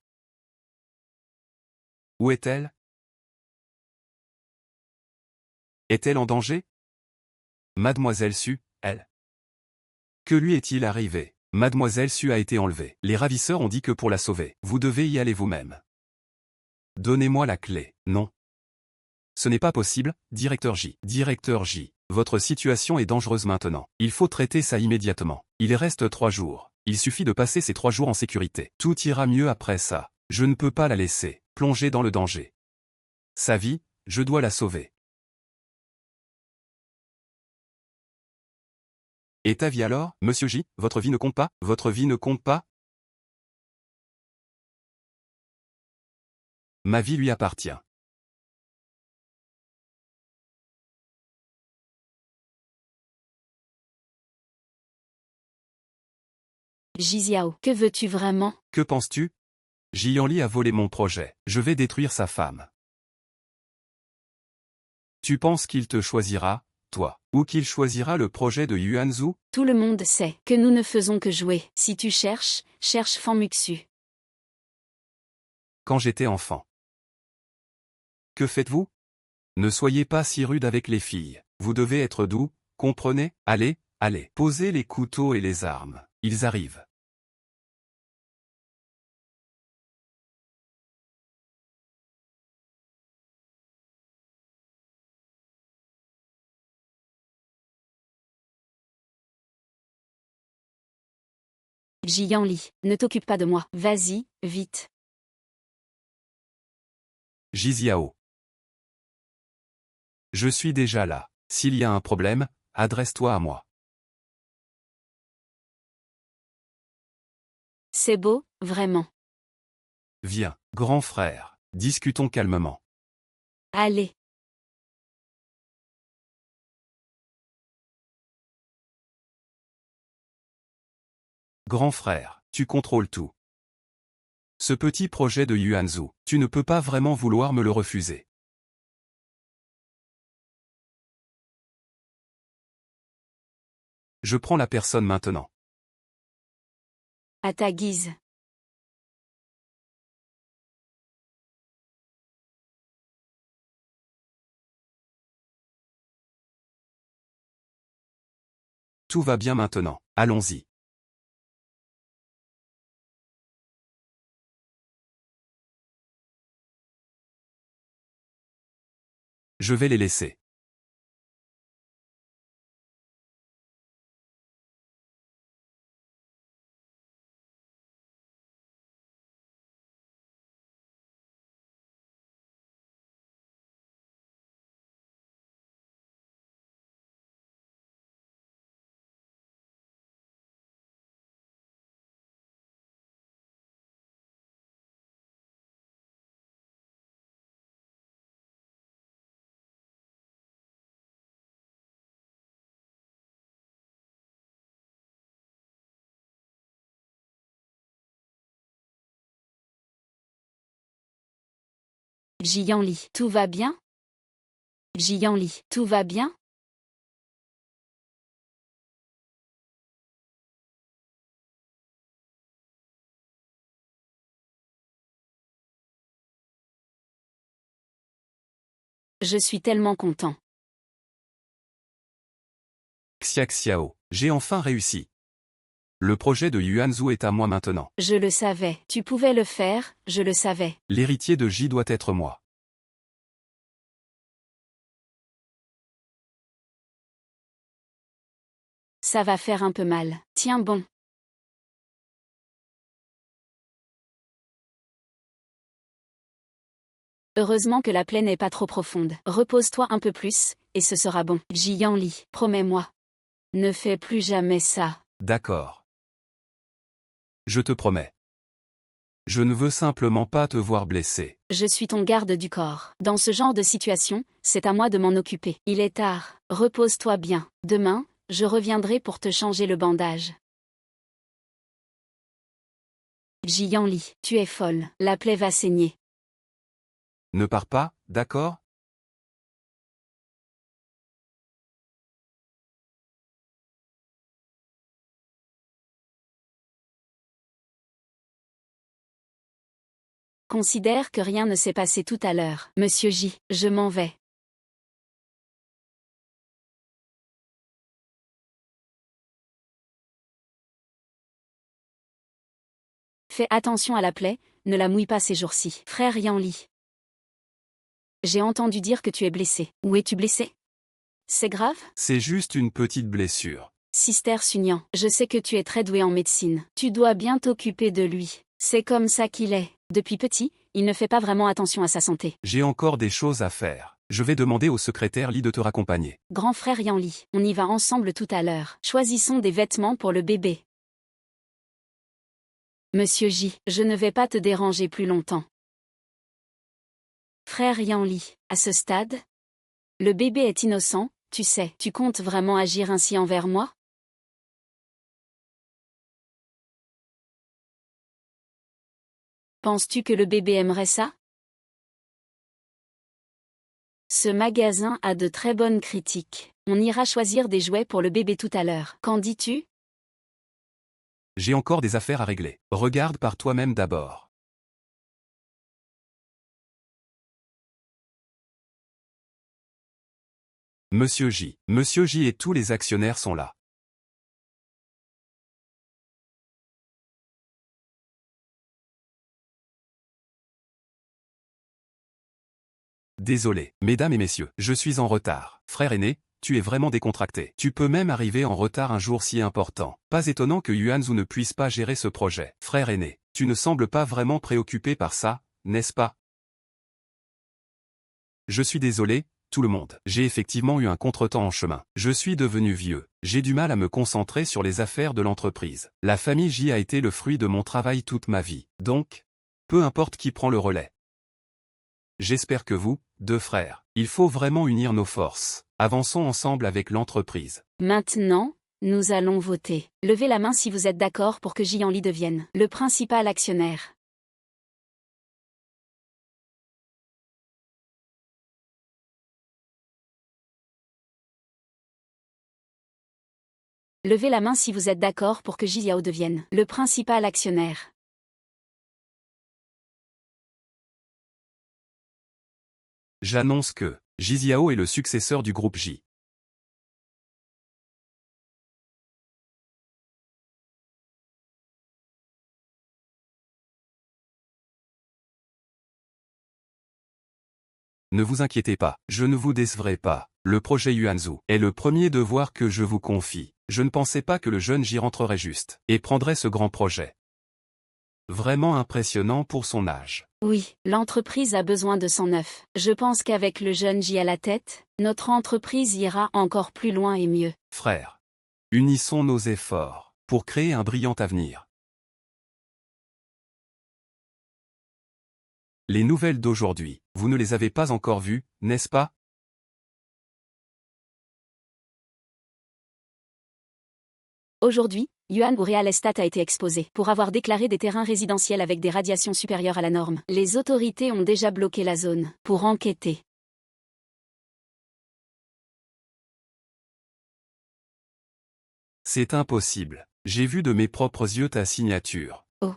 Où est-elle? Est-elle en danger? Mademoiselle Su, elle. Que lui est-il arrivé? Mademoiselle Su a été enlevée. Les ravisseurs ont dit que pour la sauver, vous devez y aller vous-même. Donnez-moi la clé. Non. Ce n'est pas possible, Directeur J. Directeur J. Votre situation est dangereuse maintenant. Il faut traiter ça immédiatement. Il reste 3 jours. Il suffit de passer ces 3 jours en sécurité. Tout ira mieux après ça. Je ne peux pas la laisser plonger dans le danger. Sa vie, je dois la sauver. Et ta vie alors, Monsieur J, votre vie ne compte pas? Votre vie ne compte pas? Ma vie lui appartient. Jiziao, que veux-tu vraiment? Que penses-tu? Jianli a volé mon projet. Je vais détruire sa femme. Tu penses qu'il te choisira, toi, ou qu'il choisira le projet de Yuanzhu? Tout le monde sait que nous ne faisons que jouer. Si tu cherches, cherche Fan Muxu. Quand j'étais enfant. Que faites-vous? Ne soyez pas si rude avec les filles. Vous devez être doux, comprenez? Allez, allez, posez les couteaux et les armes. Ils arrivent. Jianli, ne t'occupe pas de moi. Vas-y, vite. Jiziao. Je suis déjà là. S'il y a un problème, adresse-toi à moi. C'est beau, vraiment. Viens, grand frère, discutons calmement. Allez. Grand frère, tu contrôles tout. Ce petit projet de Yuanzhu, tu ne peux pas vraiment vouloir me le refuser. Je prends la personne maintenant. À ta guise. Tout va bien maintenant, allons-y. Je vais les laisser. Jianli, tout va bien? Jianli, tout va bien? Je suis tellement content. Xia Xiao, j'ai enfin réussi. Le projet de Yuanzhu est à moi maintenant. Je le savais. Tu pouvais le faire, je le savais. L'héritier de Ji doit être moi. Ça va faire un peu mal. Tiens bon. Heureusement que la plaie n'est pas trop profonde. Repose-toi un peu plus, et ce sera bon. Jianli, promets-moi. Ne fais plus jamais ça. D'accord. Je te promets. Je ne veux simplement pas te voir blessé. Je suis ton garde du corps. Dans ce genre de situation, c'est à moi de m'en occuper. Il est tard. Repose-toi bien. Demain, je reviendrai pour te changer le bandage. Jianli, tu es folle. La plaie va saigner. Ne pars pas, d'accord? Considère que rien ne s'est passé tout à l'heure. Monsieur J, je m'en vais. Fais attention à la plaie, ne la mouille pas ces jours-ci. Frère Yanli. J'ai entendu dire que tu es blessé. Où es-tu blessé? C'est grave? C'est juste une petite blessure. Sister Sunyan, je sais que tu es très doué en médecine. Tu dois bien t'occuper de lui. C'est comme ça qu'il est. Depuis petit, il ne fait pas vraiment attention à sa santé. J'ai encore des choses à faire. Je vais demander au secrétaire Li de te raccompagner. Grand frère Yanli, on y va ensemble tout à l'heure. Choisissons des vêtements pour le bébé. Monsieur J, je ne vais pas te déranger plus longtemps. Frère Yanli, à ce stade? Le bébé est innocent, tu sais. Tu comptes vraiment agir ainsi envers moi? Penses-tu que le bébé aimerait ça? Ce magasin a de très bonnes critiques. On ira choisir des jouets pour le bébé tout à l'heure. Qu'en dis-tu? J'ai encore des affaires à régler. Regarde par toi-même d'abord. Monsieur J. Monsieur J et tous les actionnaires sont là. Désolé, mesdames et messieurs, je suis en retard. Frère aîné, tu es vraiment décontracté. Tu peux même arriver en retard un jour si important. Pas étonnant que Yuanzhu ne puisse pas gérer ce projet. Frère aîné, tu ne sembles pas vraiment préoccupé par ça, n'est-ce pas? Je suis désolé, tout le monde. J'ai effectivement eu un contretemps en chemin. Je suis devenu vieux. J'ai du mal à me concentrer sur les affaires de l'entreprise. La famille J a été le fruit de mon travail toute ma vie. Donc, peu importe qui prend le relais. J'espère que vous, deux frères, il faut vraiment unir nos forces. Avançons ensemble avec l'entreprise. Maintenant, nous allons voter. Levez la main si vous êtes d'accord pour que Jian Li devienne le principal actionnaire. Levez la main si vous êtes d'accord pour que Jiao devienne le principal actionnaire. J'annonce que Jiziao est le successeur du groupe J. Ne vous inquiétez pas, je ne vous décevrai pas. Le projet Yuanzhou est le premier devoir que je vous confie. Je ne pensais pas que le jeune J rentrerait juste et prendrait ce grand projet. Vraiment impressionnant pour son âge. Oui, l'entreprise a besoin de 109. Je pense qu'avec le jeune J à la tête, notre entreprise ira encore plus loin et mieux. Frères, unissons nos efforts pour créer un brillant avenir. Les nouvelles d'aujourd'hui, vous ne les avez pas encore vues, n'est-ce pas? Aujourd'hui, Yuan Real Estate a été exposé pour avoir déclaré des terrains résidentiels avec des radiations supérieures à la norme. Les autorités ont déjà bloqué la zone pour enquêter. C'est impossible. J'ai vu de mes propres yeux ta signature. Oh.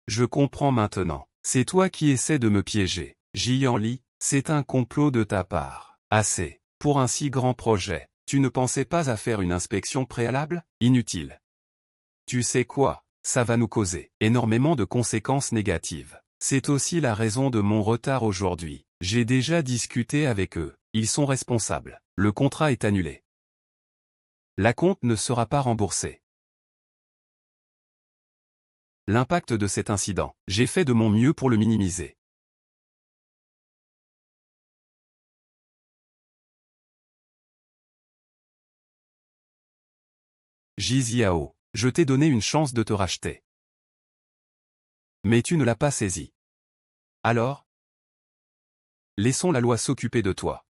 Je comprends maintenant. C'est toi qui essaies de me piéger. Jian Li, c'est un complot de ta part. Assez. Pour un si grand projet, tu ne pensais pas à faire une inspection préalable? Inutile. Tu sais quoi? Ça va nous causer énormément de conséquences négatives. C'est aussi la raison de mon retard aujourd'hui. J'ai déjà discuté avec eux. Ils sont responsables. Le contrat est annulé. L'acompte ne sera pas remboursé. L'impact de cet incident, j'ai fait de mon mieux pour le minimiser. Jiziao, je t'ai donné une chance de te racheter. Mais tu ne l'as pas saisie. Alors? Laissons la loi s'occuper de toi.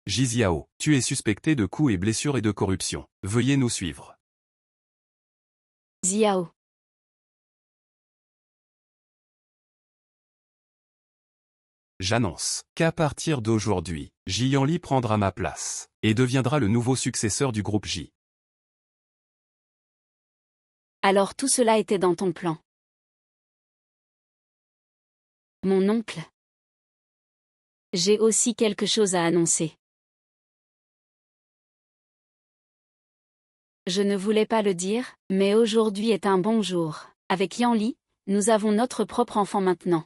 Jiziao, tu es suspecté de coups et blessures et de corruption. Veuillez nous suivre. Xiao. J'annonce qu'à partir d'aujourd'hui, Jian Li prendra ma place et deviendra le nouveau successeur du groupe J. Alors tout cela était dans ton plan. Mon oncle. J'ai aussi quelque chose à annoncer. Je ne voulais pas le dire, mais aujourd'hui est un bon jour. Avec Yan Li, nous avons notre propre enfant maintenant.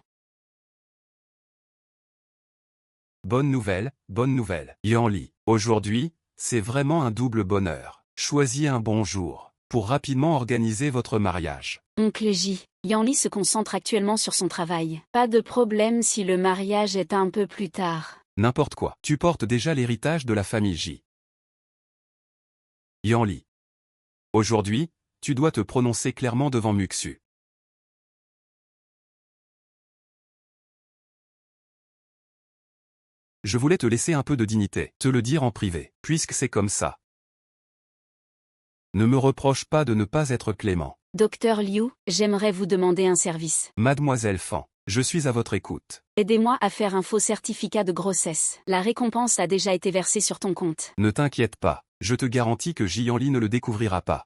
Bonne nouvelle, Yan Li. Aujourd'hui, c'est vraiment un double bonheur. Choisis un bon jour pour rapidement organiser votre mariage. Oncle J. Yan Li se concentre actuellement sur son travail. Pas de problème si le mariage est un peu plus tard. N'importe quoi. Tu portes déjà l'héritage de la famille J. Yan Li. Aujourd'hui, tu dois te prononcer clairement devant Muxu. Je voulais te laisser un peu de dignité, te le dire en privé, puisque c'est comme ça. Ne me reproche pas de ne pas être clément. Docteur Liu, j'aimerais vous demander un service. Mademoiselle Fan, je suis à votre écoute. Aidez-moi à faire un faux certificat de grossesse. La récompense a déjà été versée sur ton compte. Ne t'inquiète pas, je te garantis que Jian Li ne le découvrira pas.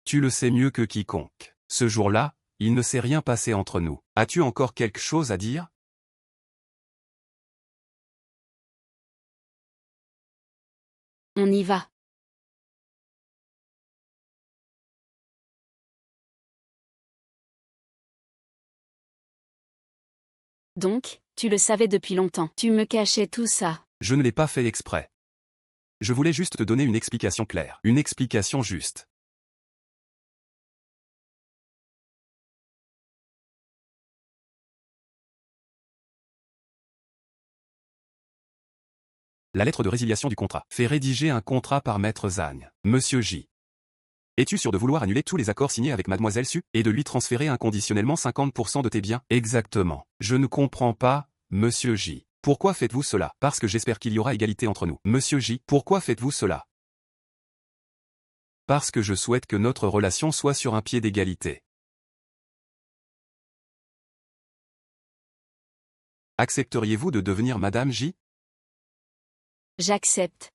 Tu le sais mieux que quiconque. Ce jour-là, il ne s'est rien passé entre nous. As-tu encore quelque chose à dire? On y va. Donc, tu le savais depuis longtemps. Tu me cachais tout ça. Je ne l'ai pas fait exprès. Je voulais juste te donner une explication claire. Une explication juste. La lettre de résiliation du contrat. Fait rédiger un contrat par Maître Zagne. Monsieur J. Es-tu sûr de vouloir annuler tous les accords signés avec Mademoiselle Su et de lui transférer inconditionnellement 50% de tes biens? Exactement. Je ne comprends pas, Monsieur J. Pourquoi faites-vous cela? Parce que j'espère qu'il y aura égalité entre nous. Monsieur J. Pourquoi faites-vous cela? Parce que je souhaite que notre relation soit sur un pied d'égalité. Accepteriez-vous de devenir Madame J? J'accepte.